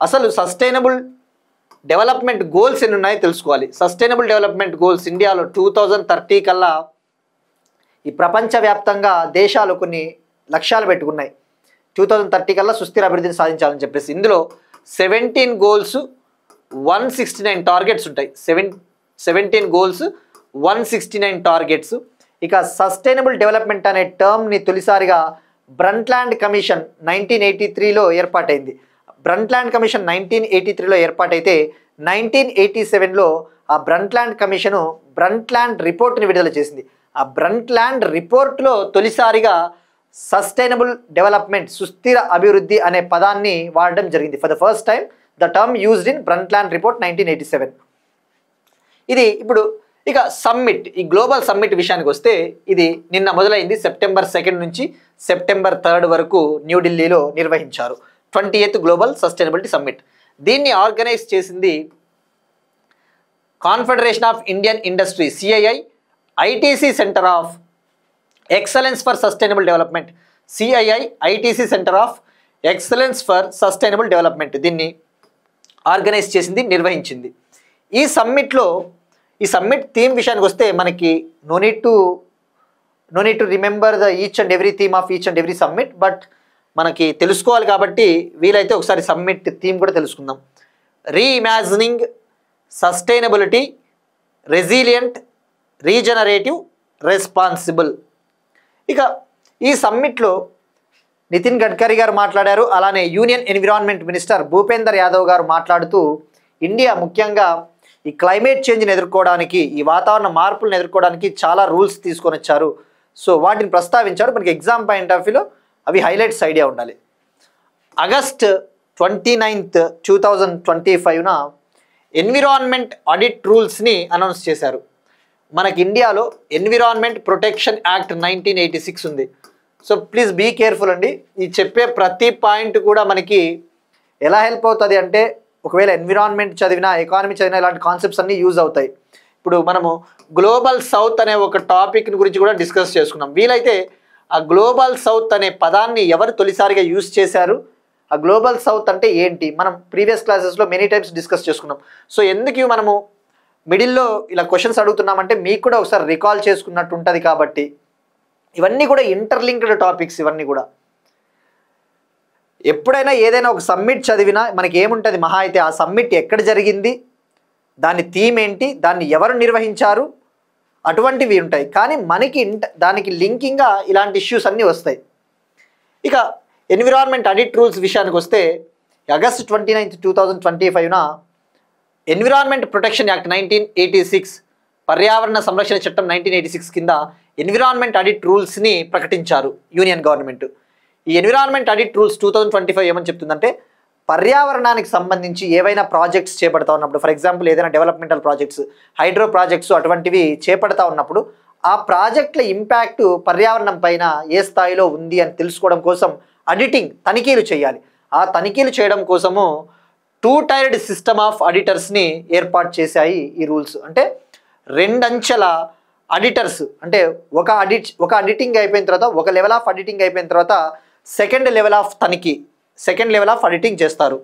అసలు సస్టైనబుల్ డెవలప్మెంట్ గోల్స్ ఎన్ని ఉన్నాయో తెలుసుకోవాలి. సస్టైనబుల్ డెవలప్మెంట్ గోల్స్ ఇండియాలో 2030 కల్లా ఈ ప్రపంచవ్యాప్తంగా దేశాలు కొన్ని లక్ష్యాలు పెట్టుకున్నాయి. 2030 కల్లా సుస్థిర అభివృద్ధిని సాధించాలని చెప్పేసి. ఇందులో 17 గోల్స్ 169 టార్గెట్స్ ఉంటాయి. 17 గోల్స్ 169 టార్గెట్స్. ఇక సస్టైనబుల్ డెవలప్మెంట్ అనే టర్మ్ని తొలిసారిగా బ్రంట్లాండ్ కమిషన్ 1983లో ఏర్పాటైంది. బ్రంట్లాండ్ కమిషన్ 1983లో ఏర్పాటైతే 1987లో ఆ బ్రంట్లాండ్ కమిషను బ్రంట్లాండ్ రిపోర్ట్ని విడుదల చేసింది. ఆ బ్రంట్లాండ్ రిపోర్ట్లో తొలిసారిగా సస్టైనబుల్ డెవలప్మెంట్, సుస్థిర అభివృద్ధి అనే పదాన్ని వాడడం జరిగింది. For the first time the term used in Brundtland report 1987. ఇది ఇప్పుడు ఇక సమ్మిట్, ఈ గ్లోబల్ సమ్మిట్ విషయానికి వస్తే ఇది నిన్న మొదలైంది. సెప్టెంబర్ 2 నుంచి సెప్టెంబర్ 3 వరకు న్యూఢిల్లీలో నిర్వహించారు 20th గ్లోబల్ సస్టైనబిలిటీ సమ్మిట్. దీన్ని ఆర్గనైజ్ చేసింది Confederation of Indian Industry, CII, ITC centre of excellence for sustainable development, CII ITC centre of excellence for sustainable development దీన్ని ఆర్గనైజ్ చేసింది, నిర్వహించింది. ఈ సమ్మిట్ థీమ్ విషయానికి వస్తే మనకి no need to remember the each and every theme of each and every summit, but మనకి తెలుసుకోవాలి కాబట్టి వీలైతే ఒకసారి సమ్మిట్ థీమ్ కూడా తెలుసుకుందాం. Reimagining sustainability, resilient, regenerative, responsible. ఇక ఈ సమ్మిట్లో నితిన్ గడ్కరీ గారు మాట్లాడారు. అలానే union environment minister Bhupender Yadav గారు మాట్లాడుతూ ఇండియా ముఖ్యంగా ఈ క్లైమేట్ చేంజ్ని ఎదుర్కోవడానికి, ఈ వాతావరణ మార్పులను ఎదుర్కోవడానికి చాలా రూల్స్ తీసుకొని వచ్చారు. సో వాటిని ప్రస్తావించారు. మనకి ఎగ్జామ్ పాయింట్ ఆఫ్ వ్యూలో అవి హైలైట్స్ ఐడియా ఉండాలి. ఆగస్ట్ 29, 2025న ఎన్విరాన్మెంట్ ఆడిట్ రూల్స్ని అనౌన్స్ చేశారు. మనకి ఇండియాలో ఎన్విరాన్మెంట్ ప్రొటెక్షన్ యాక్ట్ 1986 ఉంది. సో ప్లీజ్ బీ కేర్ఫుల్ అండి. ఈ చెప్పే ప్రతి పాయింట్ కూడా మనకి ఎలా హెల్ప్ అవుతుంది అంటే, ఒకవేళ ఎన్విరాన్మెంట్ చదివినా, ఎకానమీ చదివినా ఇలాంటి కాన్సెప్ట్స్ అన్నీ యూజ్ అవుతాయి. ఇప్పుడు మనము గ్లోబల్ సౌత్ అనే ఒక టాపిక్ గురించి కూడా డిస్కస్ చేసుకున్నాం. వీలైతే ఆ గ్లోబల్ సౌత్ అనే పదాన్ని ఎవరు తొలిసారిగా యూజ్ చేశారు, ఆ గ్లోబల్ సౌత్ అంటే ఏంటి, మనం ప్రీవియస్ క్లాసెస్లో మెనీ టైమ్స్ డిస్కస్ చేసుకున్నాం. సో ఎందుకు మనము మిడిల్లో ఇలా క్వశ్చన్స్ అడుగుతున్నామంటే మీకు కూడా ఒకసారి రికాల్ చేసుకున్నట్టు ఉంటుంది. కాబట్టి ఇవన్నీ కూడా ఇంటర్లింక్డ్ టాపిక్స్. ఇవన్నీ కూడా ఎప్పుడైనా ఏదైనా ఒక సమ్మిట్ చదివినా మనకి ఏముంటుంది, మహా అయితే ఆ సమ్మిట్ ఎక్కడ జరిగింది, దాని థీమ్ ఏంటి, దాన్ని ఎవరు నిర్వహించారు, అటువంటివి ఉంటాయి. కానీ మనకి దానికి లింకింగ్గా ఇలాంటి ఇష్యూస్ అన్నీ వస్తాయి. ఇక ఎన్విరాన్మెంట్ ఆడిట్ రూల్స్ విషయానికి వస్తే ఆగస్ట్ 29, 2025న ఎన్విరాన్మెంట్ ప్రొటెక్షన్ యాక్ట్ 1986, పర్యావరణ సంరక్షణ చట్టం 1986 కింద ఎన్విరాన్మెంట్ ఆడిట్ రూల్స్ని ప్రకటించారు యూనియన్ గవర్నమెంట్. ఈ ఎన్విరాన్మెంట్ ఆడిట్ రూల్స్ 2025 ఏమని చెప్తుందంటే, పర్యావరణానికి సంబంధించి ఏవైనా ప్రాజెక్ట్స్ చేపడతా ఉన్నప్పుడు, ఫర్ ఎగ్జాంపుల్ ఏదైనా డెవలప్మెంటల్ ప్రాజెక్ట్స్, హైడ్రో ప్రాజెక్ట్స్ అటువంటివి చేపడతా ఉన్నప్పుడు ఆ ప్రాజెక్టుల ఇంపాక్ట్ పర్యావరణం పైన ఏ స్థాయిలో ఉంది అని తెలుసుకోవడం కోసం తనిఖీలు చేయాలి. ఆ తనిఖీలు చేయడం కోసము 2-tiered సిస్టమ్ ఆఫ్ ఆడిటర్స్ని ఏర్పాటు చేశాయి ఈ రూల్స్. అంటే 2 అంచెల ఆడిటర్స్, అంటే ఒక ఆడిటింగ్ అయిపోయిన తర్వాత, ఒక లెవెల్ ఆఫ్ ఆడిటింగ్ అయిపోయిన తర్వాత సెకండ్ లెవెల్ ఆఫ్ ఆడిటింగ్ చేస్తారు.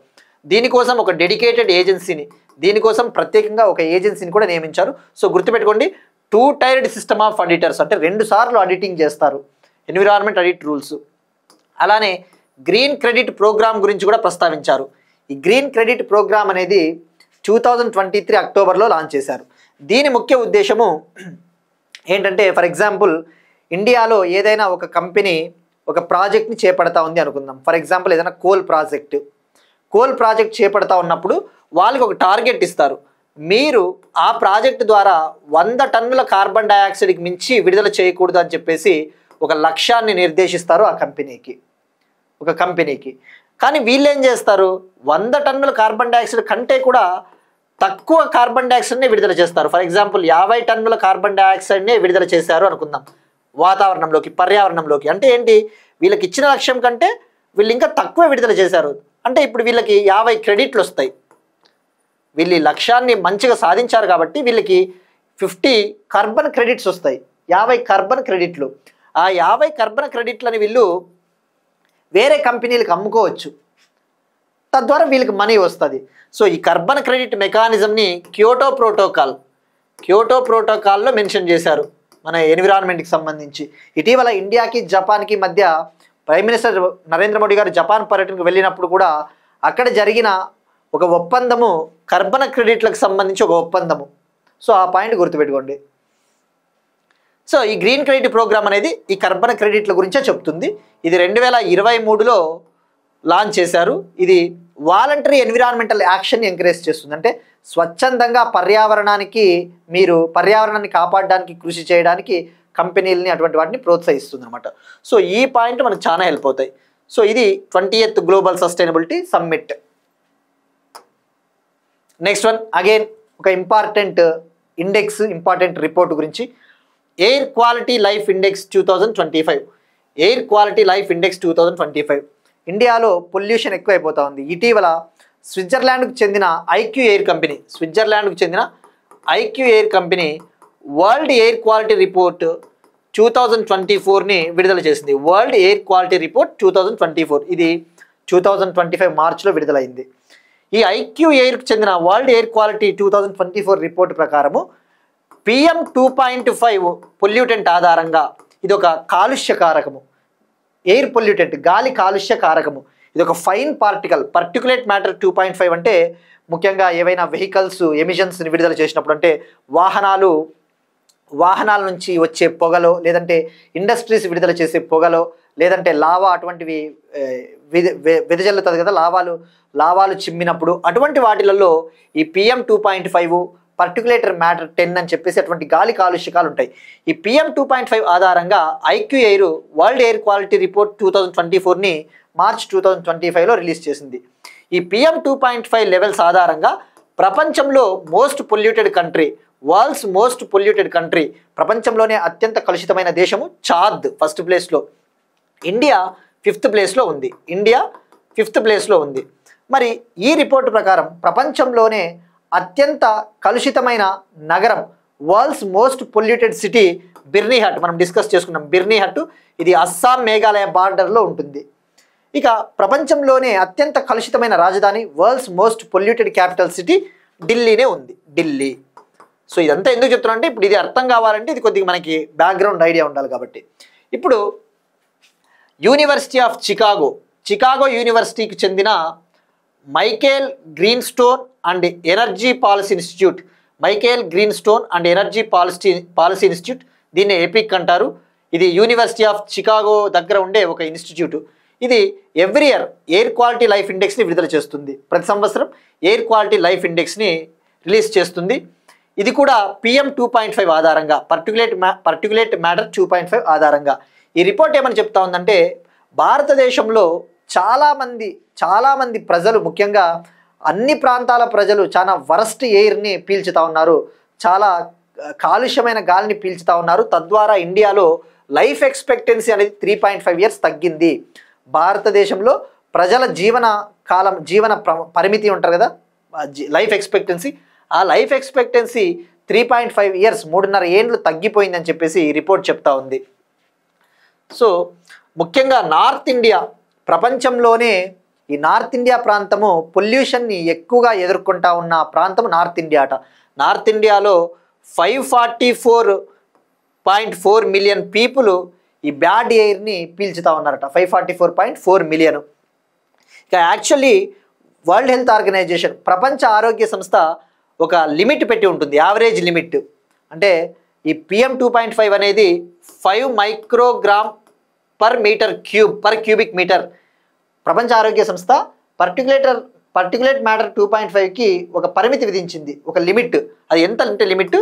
దీనికోసం ఒక డెడికేటెడ్ ఏజెన్సీని, దీనికోసం ప్రత్యేకంగా ఒక ఏజెన్సీని కూడా నియమించారు. సో గుర్తుపెట్టుకోండి, 2-tiered సిస్టమ్ ఆఫ్ ఆడిటర్స్ అంటే 2 సార్లు ఆడిటింగ్ చేస్తారు ఎన్విరాన్మెంట్ ఆడిట్ రూల్స్. అలానే గ్రీన్ క్రెడిట్ ప్రోగ్రామ్ గురించి కూడా ప్రస్తావించారు. ఈ గ్రీన్ క్రెడిట్ ప్రోగ్రామ్ అనేది 2023 అక్టోబర్లో లాంచ్ చేశారు. దీని ముఖ్య ఉద్దేశము ఏంటంటే, ఫర్ ఎగ్జాంపుల్ ఇండియాలో ఏదైనా ఒక కంపెనీ ఒక ప్రాజెక్ట్ని చేపడతా ఉంది అనుకుందాం. ఫర్ ఎగ్జాంపుల్ ఏదైనా కోల్ ప్రాజెక్ట్ చేపడతా ఉన్నప్పుడు వాళ్ళకి ఒక టార్గెట్ ఇస్తారు. మీరు ఆ ప్రాజెక్టు ద్వారా 100 టన్నుల కార్బన్ డైఆక్సైడ్కి మించి విడుదల చేయకూడదు అని చెప్పేసి ఒక లక్ష్యాన్ని నిర్దేశిస్తారు ఆ కంపెనీకి. కానీ వీళ్ళు ఏం చేస్తారు, 100 టన్నుల కార్బన్ డైఆక్సైడ్ కంటే కూడా తక్కువ కార్బన్ డైఆక్సైడ్నే విడుదల చేస్తారు. ఫర్ ఎగ్జాంపుల్ 50 టన్నుల కార్బన్ డైఆక్సైడ్నే విడుదల చేశారు అనుకుందాం వాతావరణంలోకి, పర్యావరణంలోకి. అంటే ఏంటి, వీళ్ళకి ఇచ్చిన లక్ష్యం కంటే వీళ్ళు ఇంకా తక్కువ విడుదల చేశారు. అంటే ఇప్పుడు వీళ్ళకి 50 క్రెడిట్లు వస్తాయి. వీళ్ళు ఈ లక్ష్యాన్ని మంచిగా సాధించారు కాబట్టి వీళ్ళకి 50 కార్బన్ క్రెడిట్స్ వస్తాయి, 50 కార్బన్ క్రెడిట్లు. ఆ 50 కార్బన్ క్రెడిట్లని వీళ్ళు వేరే కంపెనీలకు అమ్ముకోవచ్చు, తద్వారా వీళ్ళకి మనీ వస్తుంది. సో ఈ కార్బన్ క్రెడిట్ మెకానిజంని క్యోటో ప్రోటోకాల్లో మెన్షన్ చేశారు మన ఎన్విరాన్మెంట్కి సంబంధించి. ఇటీవల ఇండియాకి జపాన్కి మధ్య ప్రైమ్ మినిస్టర్ నరేంద్ర మోడీ గారు జపాన్ పర్యటనకు వెళ్ళినప్పుడు కూడా అక్కడ జరిగిన ఒక ఒప్పందము కార్బన్ క్రెడిట్లకు సంబంధించి ఒక ఒప్పందము. సో ఆ పాయింట్ గుర్తుపెట్టుకోండి. సో ఈ గ్రీన్ క్రెడిట్ ప్రోగ్రామ్ అనేది ఈ కార్బన్ క్రెడిట్ల గురించే చెప్తుంది. ఇది 2023లో లాంచ్ చేశారు. ఇది వాలంటరీ ఎన్విరాన్మెంటల్ యాక్షన్ ఎంకరేజ్ చేస్తుంది. అంటే స్వచ్ఛందంగా పర్యావరణాన్ని కాపాడడానికి కృషి చేయడానికి కంపెనీలని అటువంటి వాటిని ప్రోత్సహిస్తుంది అనమాట. సో ఈ పాయింట్ మనకు చాలా హెల్ప్ అవుతాయి. సో ఇది 20th global sustainability summit. Next one again ఒక ఇంపార్టెంట్ రిపోర్ట్ గురించి, ఎయిర్ క్వాలిటీ లైఫ్ ఇండెక్స్ 2025. ఇండియాలో పొల్యూషన్ ఎక్కువైపోతూ ఉంది. ఇటీవల స్విట్జర్లాండ్కు చెందిన IQ air company world air quality report 2024ని విడుదల చేసింది. వరల్డ్ ఎయిర్ క్వాలిటీ రిపోర్ట్ 2024 ఇది 2025 మార్చిలో విడుదలైంది. ఈ ఐక్యూ ఎయిర్కు చెందిన వరల్డ్ ఎయిర్ క్వాలిటీ 2024 రిపోర్ట్ ప్రకారము PM 2.5 పొల్యూటెంట్ ఆధారంగా ఇది ఒక కాలుష్య కారకము, ఎయిర్ పొల్యూటెంట్ గాలి కాలుష్య కారకము. ఇది ఒక ఫైన్ పర్టికులేట్ మ్యాటర్ 2.5 అంటే ముఖ్యంగా ఏవైనా వెహికల్స్ ఎమిషన్స్ని విడుదల చేసినప్పుడు, అంటే వాహనాల నుంచి వచ్చే పొగలో, లేదంటే ఇండస్ట్రీస్ విడుదల చేసే పొగలో, లేదంటే లావా అటువంటివి వెదజల్లుతుంది కదా, లావాలు చిమ్మినప్పుడు అటువంటి వాటిలలో ఈ PM 2.5 పర్టికులేటర్ మ్యాటర్ 10 అని చెప్పేసి అటువంటి గాలి కాలుష్యకాలు ఉంటాయి. ఈ PM 2.5 ఆధారంగా IQ air world air quality report 2024ని మార్చ్ 2025లో రిలీజ్ చేసింది. ఈ PM 2.5 లెవెల్స్ ఆధారంగా ప్రపంచంలో వరల్డ్స్ మోస్ట్ పొల్యూటెడ్ కంట్రీ, ప్రపంచంలోనే అత్యంత కలుషితమైన దేశము చాద్ ఫస్ట్ ప్లేస్లో, ఇండియా ఫిఫ్త్ ప్లేస్లో ఉంది. మరి ఈ రిపోర్టు ప్రకారం ప్రపంచంలోనే అత్యంత కలుషితమైన నగరం, వరల్డ్స్ మోస్ట్ పొల్యూటెడ్ సిటీ బిర్నీహట్, మనం డిస్కస్ చేసుకున్నాం. బిర్నీహట్ ఇది అస్సాం మేఘాలయ బార్డర్లో ఉంటుంది. ఇక ప్రపంచంలోనే అత్యంత కలుషితమైన రాజధాని, world's most polluted capital city ఢిల్లీనే ఉంది, ఢిల్లీ. సో ఇదంతా ఎందుకు చెప్తున్నా అంటే ఇప్పుడు ఇది అర్థం కావాలంటే ఇది కొద్దిగా మనకి బ్యాక్గ్రౌండ్ ఐడియా ఉండాలి కాబట్టి. ఇప్పుడు యూనివర్సిటీ ఆఫ్ చికాగో యూనివర్సిటీకి చెందిన Michael Greenstone and energy policy institute, దీన్ని ఎపిక్ అంటారు. ఇది యూనివర్సిటీ ఆఫ్ చికాగో దగ్గర ఉండే ఒక ఇన్స్టిట్యూట్. ఇది every year air quality life ఇండెక్స్ని విడుదల చేస్తుంది. ప్రతి సంవత్సరం ఎయిర్ క్వాలిటీ లైఫ్ ఇండెక్స్ని రిలీజ్ చేస్తుంది. ఇది కూడా PM 2.5 ఆధారంగా, పర్టికులేట్ మ్యాటర్ 2.5 ఆధారంగా. ఈ రిపోర్ట్ ఏమని చెప్తా ఉందంటే భారతదేశంలో చాలామంది ప్రజలు, ముఖ్యంగా అన్ని ప్రాంతాల ప్రజలు చాలా వరస్ట్ ఎయిర్ని పీల్చుతూ ఉన్నారు, చాలా కాలుష్యమైన గాలిని పీల్చుతూ ఉన్నారు. తద్వారా ఇండియాలో లైఫ్ ఎక్స్పెక్టెన్సీ అనేది 3.5 ఇయర్స్ తగ్గింది. భారతదేశంలో ప్రజల జీవన పరిమితి ఉంటారు కదా, లైఫ్ ఎక్స్పెక్టెన్సీ, ఆ లైఫ్ ఎక్స్పెక్టెన్సీ 3.5 ఇయర్స్ 3.5 ఏళ్ళు తగ్గిపోయిందని చెప్పేసి ఈ రిపోర్ట్ చెప్తా ఉంది. సో ముఖ్యంగా నార్త్ ఇండియా, ప్రపంచంలోనే ఈ నార్త్ ఇండియా ప్రాంతము పొల్యూషన్ని ఎక్కువగా ఎదుర్కొంటా ఉన్న ప్రాంతం నార్త్ ఇండియా అట. నార్త్ ఇండియాలో 544.4 మిలియన్ పీపుల్ ఈ బ్యాడ్ ఎయిర్ని పీల్చుతూ ఉన్నారట, 544.4 మిలియన్. ఇక యాక్చువల్లీ వరల్డ్ హెల్త్ ఆర్గనైజేషన్, ప్రపంచ ఆరోగ్య సంస్థ ఒక లిమిట్ పెట్టి ఉంటుంది, యావరేజ్ లిమిట్. అంటే ఈ PM 2.5 అనేది 5 మైక్రోగ్రామ్ పర్ క్యూబిక్ మీటర్. ప్రపంచ ఆరోగ్య సంస్థ పర్టికులేట్ మ్యాటర్ 2.5కి ఒక పరిమితి విధించింది, ఒక లిమిట్. అది ఎంత అంటే limit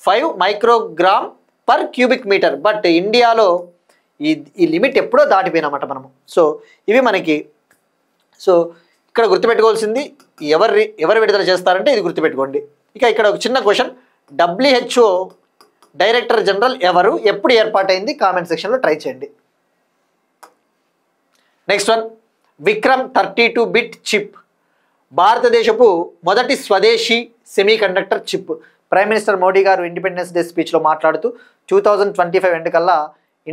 5 microgram per cubic metre. But ఇండియాలో ఈ లిమిట్ ఎప్పుడో దాటిపోయినామట మనము. సో ఇవి మనకి, సో ఇక్కడ గుర్తుపెట్టుకోవాల్సింది ఎవరు విడుదల చేస్తారంటే ఇది గుర్తుపెట్టుకోండి. ఇక ఇక్కడ ఒక చిన్న క్వశ్చన్, WHO డైరెక్టర్ జనరల్ ఎవరు, ఎప్పుడు ఏర్పాటైంది? కామెంట్ సెక్షన్లో ట్రై చేయండి. Next one, Vikram 32 bit chip భారతదేశపు మొదటి స్వదేశీ semi conductor chip. Prime minister Modi గారు ఇండిపెండెన్స్ డే స్పీచ్లో మాట్లాడుతూ 2025 ఎండ్ కల్లా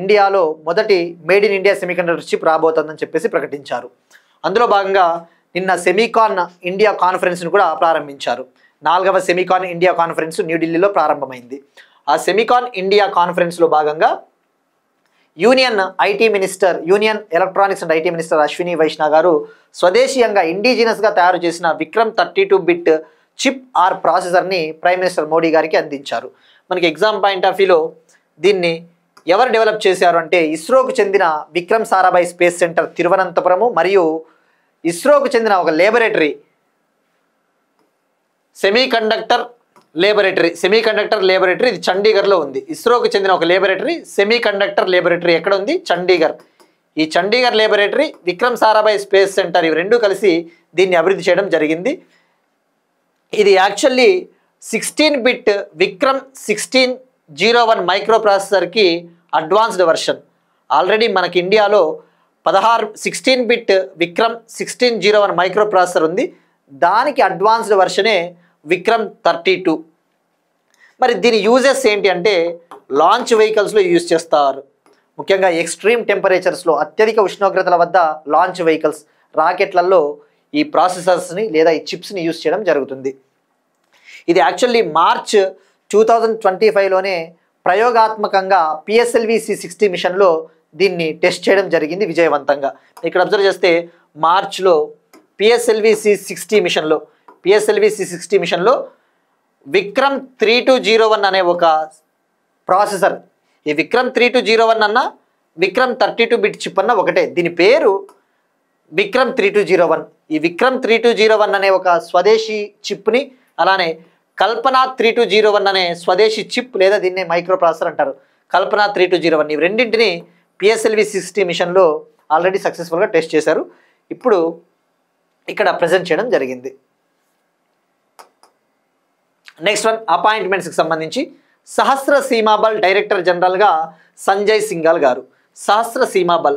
ఇండియాలో మొదటి made in India semiconductor chip రాబోతుందని చెప్పేసి ప్రకటించారు. అందులో భాగంగా నిన్న సెమీకాన్ ఇండియా కాన్ఫరెన్స్ను కూడా ప్రారంభించారు. 4వ సెమీకాన్ ఇండియా కాన్ఫరెన్స్ న్యూఢిల్లీలో ప్రారంభమైంది. ఆ సెమీకాన్ ఇండియా కాన్ఫరెన్స్లో భాగంగా union electronics and IT minister Ashwini Vaishnaw గారు స్వదేశీయంగా ఇండిజినస్గా తయారు చేసిన విక్రమ్ 32 బిట్ చిప్ ఆర్ ప్రాసెసర్ని ప్రైమ్ మినిస్టర్ మోడీ గారికి అందించారు. మనకి ఎగ్జామ్ పాయింట్ ఆఫ్ వ్యూలో దీన్ని ఎవరు డెవలప్ చేశారు అంటే ఇస్రోకు చెందిన విక్రమ్ సారాభాయ్ స్పేస్ సెంటర్ తిరువనంతపురము మరియు ఇస్రోకు చెందిన ఒక లేబొరేటరీ సెమీ కండక్టర్ లేబొరేటరీ ఇది చండీగఢ్లో ఉంది. ఇస్రోకు చెందిన ఒక లేబొరేటరీ సెమీ కండక్టర్ లేబొరేటరీ ఎక్కడ ఉంది? చండీగఢ్. ఈ Chandigarh laboratory, Vikram Sarabhai space centre ఇవి రెండు కలిసి దీన్ని అభివృద్ధి చేయడం జరిగింది. ఇది యాక్చువల్లీ 16 బిట్ విక్రమ్ 1601 మైక్రో ప్రాసెసర్కి అడ్వాన్స్డ్ వర్షన్. ఆల్రెడీ మనకి ఇండియాలో 16 బిట్ విక్రమ్ 1601 మైక్రో ప్రాసెసర్ ఉంది. దానికి అడ్వాన్స్డ్ వర్షనే విక్రమ్ 32. మరి దీని యూజెస్ ఏంటి అంటే లాంచ్ వెహికల్స్లో యూజ్ చేస్తారు. ముఖ్యంగా ఎక్స్ట్రీమ్ టెంపరేచర్స్లో, అత్యధిక ఉష్ణోగ్రతల వద్ద లాంచ్ వెహికల్స్, రాకెట్లలో ఈ ప్రాసెసర్స్ని లేదా ఈ చిప్స్ని యూజ్ చేయడం జరుగుతుంది. ఇది యాక్చువల్లీ మార్చ్ 2025లోనే ప్రయోగాత్మకంగా PSLV C60 మిషన్లో దీన్ని టెస్ట్ చేయడం జరిగింది విజయవంతంగా. ఇక్కడ అబ్జర్వ్ చేస్తే మార్చ్లో PSLV C60 మిషన్లో విక్రమ్ 3201 అనే ఒక ప్రాసెసర్, ఈ విక్రమ్ 3201 అన్న విక్రమ్ 32 బిట్ చిప్ అన్న ఒకటే, దీని పేరు విక్రమ్ 3201. ఈ విక్రమ్ 3201 అనే ఒక స్వదేశీ చిప్ని, అలానే కల్పన 3201 అనే స్వదేశీ చిప్ లేదా దీన్నే మైక్రో ప్రాసెసర్ అంటారు, కల్పన 3201, ఈ రెండింటిని PSLV C60 మిషన్లో ఆల్రెడీ సక్సెస్ఫుల్గా టెస్ట్ చేశారు. ఇప్పుడు ఇక్కడ ప్రజెంట్ చేయడం జరిగింది. నెక్స్ట్ వన్, అపాయింట్మెంట్స్కి సంబంధించి సహస్ర సీమాబల్ డైరెక్టర్ జనరల్గా సంజయ్ సింఘాల్ గారు. సహస్ర సీమాబల్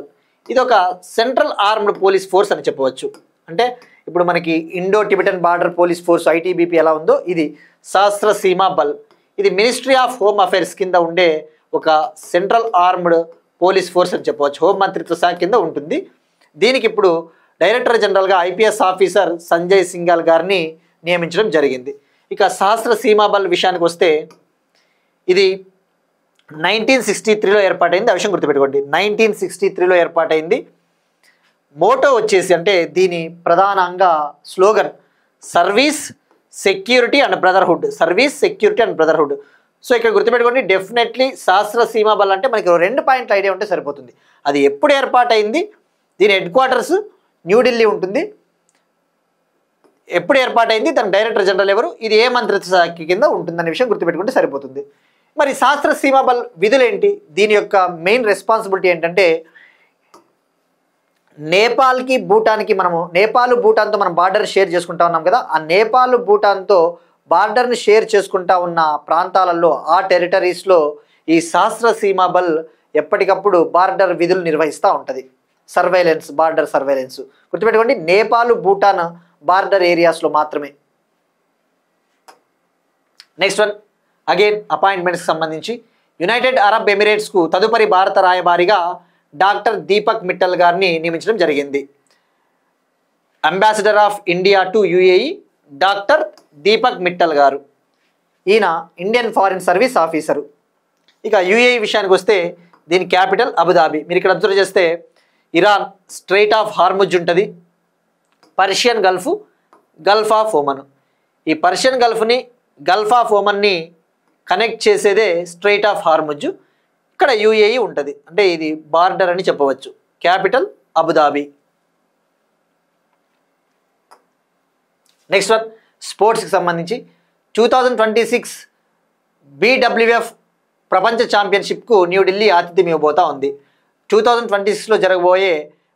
ఇది ఒక సెంట్రల్ ఆర్మ్డ్ పోలీస్ ఫోర్స్ అని చెప్పవచ్చు. అంటే ఇప్పుడు మనకి Indo Tibetan border police force ITBP ఎలా ఉందో ఇది సహస్ర సీమాబల్. ఇది మినిస్ట్రీ ఆఫ్ హోమ్ అఫైర్స్ కింద ఉండే ఒక సెంట్రల్ ఆర్మ్డ్ పోలీస్ ఫోర్స్ అని చెప్పవచ్చు, హోం మంత్రిత్వ శాఖ కింద ఉంటుంది. దీనికి ఇప్పుడు డైరెక్టర్ జనరల్గా IPS ఆఫీసర్ సంజయ్ సింఘాల్ గారిని నియమించడం జరిగింది. ఇక సహస్ర సీమాబల్ విషయానికి వస్తే ఇది 1963లో ఏర్పాటైంది. ఆ విషయం గుర్తుపెట్టుకోండి, 1963లో ఏర్పాటైంది. మోటో వచ్చేసి అంటే దీని ప్రధానంగా slogan service security and brotherhood. So ఇక్కడ గుర్తుపెట్టుకోండి, డెఫినెట్లీ సహస్ర సీమాబల్ అంటే మనకి 2 పాయింట్ల ఐడియా ఉంటే సరిపోతుంది. అది ఎప్పుడు ఏర్పాటైంది, దీని హెడ్ క్వార్టర్స్ న్యూఢిల్లీ ఉంటుంది, ఎప్పుడు ఏర్పాటైంది, దాని డైరెక్టర్ జనరల్ ఎవరు, ఇది ఏ మంత్రిత్వ శాఖ కింద ఉంటుందనే విషయం గుర్తుపెట్టుకుంటే సరిపోతుంది. మరి సహస్ర సీమాబల్ విధులు ఏంటి, దీని యొక్క మెయిన్ రెస్పాన్సిబిలిటీ ఏంటంటే నేపాల్కి భూటాన్కి, నేపాల్ భూటాన్తో మనం బార్డర్ షేర్ చేసుకుంటా ఉన్నాం కదా, ఆ నేపాల్ భూటాన్తో బార్డర్ని షేర్ చేసుకుంటా ఉన్న ప్రాంతాలలో, ఆ టెరిటరీస్లో ఈ సహస్ర సీమాబల్ ఎప్పటికప్పుడు బార్డర్ విధులు నిర్వహిస్తూ ఉంటుంది. బార్డర్ సర్వేలెన్స్ గుర్తుపెట్టుకోండి, నేపాల్ భూటాన్ బార్డర్ ఏరియాస్లో మాత్రమే. నెక్స్ట్ వన్, అగైన్ అపాయింట్మెంట్స్కి సంబంధించి యునైటెడ్ అరబ్ ఎమిరేట్స్కు తదుపరి భారత రాయబారిగా డాక్టర్ దీపక్ మిట్టల్ గారిని నియమించడం జరిగింది. Ambassador of India to UAE doctor Deepak Mittal గారు, ఈయన ఇండియన్ ఫారిన్ సర్వీస్ ఆఫీసరు. ఇక UAE విషయానికి వస్తే దీని క్యాపిటల్ అబుదాబి. మీరు ఇక్కడ అబ్జర్వ్ చేస్తే ఇరాన్ స్ట్రైట్ ఆఫ్ హార్ముజ్ ఉంటుంది, పర్షియన్ గల్ఫ్ ఆఫ్ ఓమన్. ఈ పర్షియన్ గల్ఫ్ ఆఫ్ ఓమన్ని కనెక్ట్ చేసేదే స్ట్రైట్ ఆఫ్ హార్ముజ్. ఇక్కడ UAE ఉంటుంది, అంటే ఇది బార్డర్ అని చెప్పవచ్చు. Capital Abu Dhabi. నెక్స్ట్ వన్ స్పోర్ట్స్కి సంబంధించి 2026 BWF ప్రపంచ ఛాంపియన్షిప్కు న్యూఢిల్లీ ఆతిథ్యం ఇవ్వబోతా ఉంది. 2026లో జరగబోయే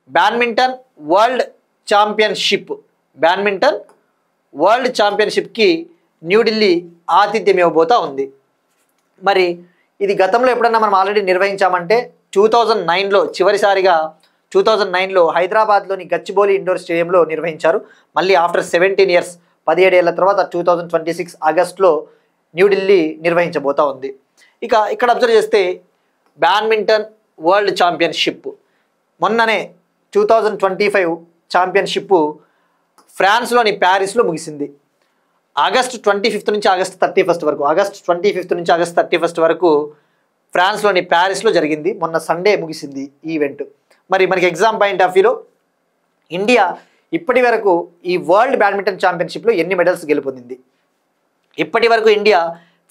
బ్యాడ్మింటన్ వరల్డ్ ఛాంపియన్షిప్కి న్యూఢిల్లీ ఆతిథ్యం ఇవ్వబోతా ఉంది. మరి ఇది గతంలో ఎప్పుడన్నా మనం ఆల్రెడీ నిర్వహించామంటే 2009లో చివరిసారిగా 2009లో హైదరాబాద్లోని గచ్చిబౌలి ఇండోర్ స్టేడియంలో నిర్వహించారు. మళ్ళీ ఆఫ్టర్ 17 ఇయర్స్ 17 ఏళ్ల తర్వాత 2026 ఆగస్టులో న్యూఢిల్లీ నిర్వహించబోతా ఉంది. ఇక ఇక్కడ అబ్జర్వ్ చేస్తే బ్యాడ్మింటన్ వరల్డ్ ఛాంపియన్షిప్ మొన్ననే 2025 ఛాంపియన్షిప్ ఫ్రాన్స్లోని ప్యారిస్లో ముగిసింది. ఆగస్ట్ 25 నుంచి ఆగస్ట్ 31 వరకు ఫ్రాన్స్లోని ప్యారిస్లో జరిగింది. మొన్న సండే ముగిసింది ఈ ఈవెంట్. మరి మనకి ఎగ్జామ్ పాయింట్ ఆఫ్ వ్యూలో ఇండియా ఇప్పటి వరకు ఈ వరల్డ్ బ్యాడ్మింటన్ ఛాంపియన్షిప్లో ఎన్ని మెడల్స్ గెలుపొందింది? ఇప్పటి వరకు ఇండియా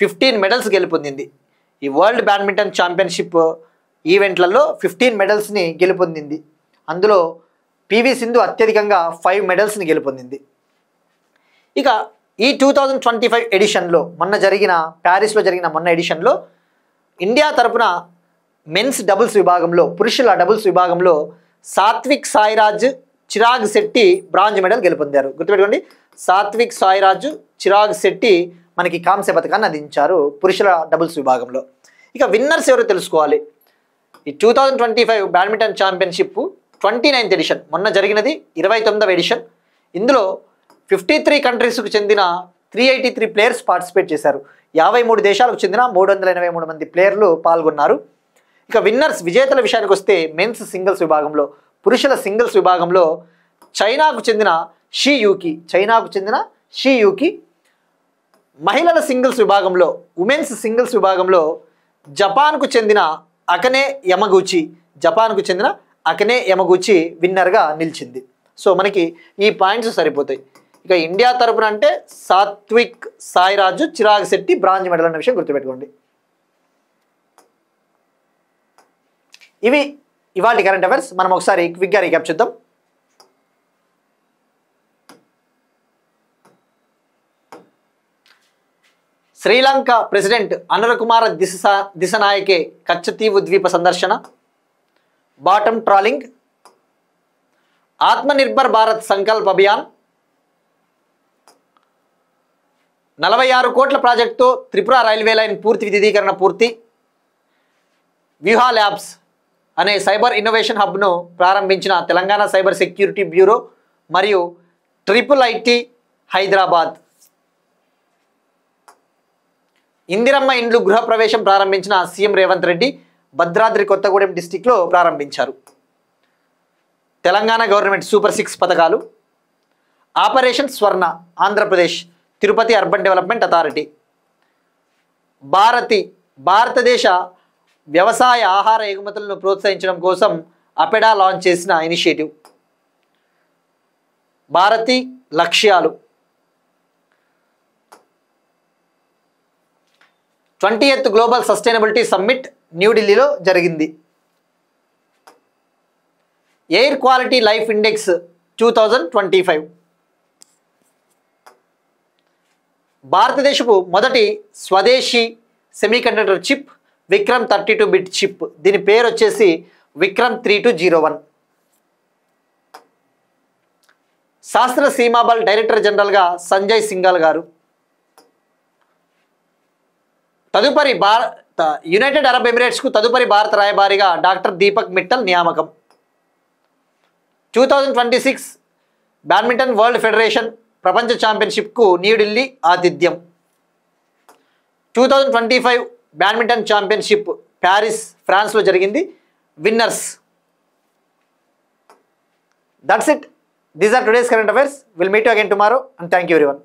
15 మెడల్స్ గెలుపొందింది. ఈ వరల్డ్ బ్యాడ్మింటన్ ఛాంపియన్షిప్ ఈవెంట్లలో 15 మెడల్స్ని గెలుపొందింది. అందులో పివి సింధు అత్యధికంగా 5 మెడల్స్ని గెలుపొందింది. ఇక ఈ 2025 ఎడిషన్లో ప్యారిస్లో జరిగిన మొన్న ఎడిషన్లో ఇండియా తరపున మెన్స్ డబుల్స్ విభాగంలో, పురుషుల డబుల్స్ విభాగంలో సాత్విక్ సాయిరాజ్, చిరాగ్ శెట్టి బ్రాంజ్ మెడల్ గెలుపొందారు. గుర్తుపెట్టుకోండి, సాత్విక్ సాయిరాజ్, చిరాగ్ శెట్టి మనకి కాంస్య పథకాన్ని అందించారు పురుషుల డబుల్స్ విభాగంలో. ఇక విన్నర్స్ ఎవరో తెలుసుకోవాలి. ఈ 2025 బ్యాడ్మింటన్ ఛాంపియన్షిప్ 29th ఎడిషన్, మొన్న జరిగినది 29వ ఎడిషన్. ఇందులో 53 కంట్రీస్కు చెందిన 383 ప్లేయర్స్ పార్టిసిపేట్ చేశారు. 53 దేశాలకు చెందిన 383 మంది ప్లేయర్లు పాల్గొన్నారు. ఇక విన్నర్స్ విజేతల విషయానికి వస్తే మెన్స్ సింగిల్స్ విభాగంలో, పురుషుల సింగిల్స్ విభాగంలో చైనాకు చెందిన షీ యూకి, మహిళల సింగిల్స్ విభాగంలో, ఉమెన్స్ సింగిల్స్ విభాగంలో జపాన్కు చెందిన అకనే యమగూచి విన్నర్గా నిలిచింది. సో మనకి ఈ పాయింట్స్ సరిపోతాయి. ఇక ఇండియా తరపున అంటే సాత్విక్ సాయిరాజు, చిరాగ్ శెట్టి బ్రాంజ్ మెడల్ అన్న విషయం గుర్తుపెట్టుకోండి. ఇవి ఇవాళ కరెంట్ అఫైర్స్. మనం ఒకసారి క్విక్గా రీక్యాప్ చేద్దాం. శ్రీలంక ప్రెసిడెంట్ అనురకుమార దిశనాయకే కచ్చతీవు ద్వీప సందర్శన, బాటమ్ ట్రాలింగ్, ఆత్మనిర్భర్ భారత్ సంకల్ప్ అభియాన్, 46 కోట్ల ప్రాజెక్టుతో త్రిపుర రైల్వే లైన్ పూర్తి విద్యుదీకరణ పూర్తి, వ్యూహా ల్యాబ్స్ అనే సైబర్ ఇన్నోవేషన్ హబ్ను ప్రారంభించిన తెలంగాణ సైబర్ సెక్యూరిటీ బ్యూరో మరియు IIIT హైదరాబాద్, ఇందిరమ్మ ఇండ్లు గృహప్రవేశం ప్రారంభించిన సీఎం రేవంత్ రెడ్డి భద్రాద్రి కొత్తగూడెం డిస్టిక్లో ప్రారంభించారు. తెలంగాణ గవర్నమెంట్ సూపర్ 6 పథకాలు, ఆపరేషన్ స్వర్ణ Andhra Pradesh, Tirupati urban development authority, భారతదేశ వ్యవసాయ ఆహార ఎగుమతులను ప్రోత్సహించడం కోసం అపెడా లాంచ్ చేసిన ఇనిషియేటివ్, భారతి లక్ష్యాలు, 20th గ్లోబల్ సస్టైనబిలిటీ సమ్మిట్ న్యూఢిల్లీలో జరిగింది. ఎయిర్ క్వాలిటీ లైఫ్ ఇండెక్స్ 2025, భారతదేశపు మొదటి స్వదేశీ semiconductor chip Vikram 32 bit chip, దీని పేరు వచ్చేసి విక్రమ్ 3201. శాస్త్ర సీమాబల్ డైరెక్టర్ జనరల్గా సంజయ్ సింఘాల్ గారు. తదుపరి యునైటెడ్ అరబ్ ఎమిరేట్స్కు తదుపరి భారత రాయబారిగా డాక్టర్ దీపక్ మిట్టల్ నియామకం. 2026 బ్యాడ్మింటన్ వరల్డ్ ఫెడరేషన్ ప్రపంచ ఛాంపియన్షిప్కు న్యూఢిల్లీ ఆతిథ్యం. 2025 బ్యాడ్మింటన్ ఛాంపియన్షిప్ ప్యారిస్ ఫ్రాన్స్లో జరిగింది. Winners. That's it. These are today's current affairs. Will meet you again tomorrow and thank you everyone.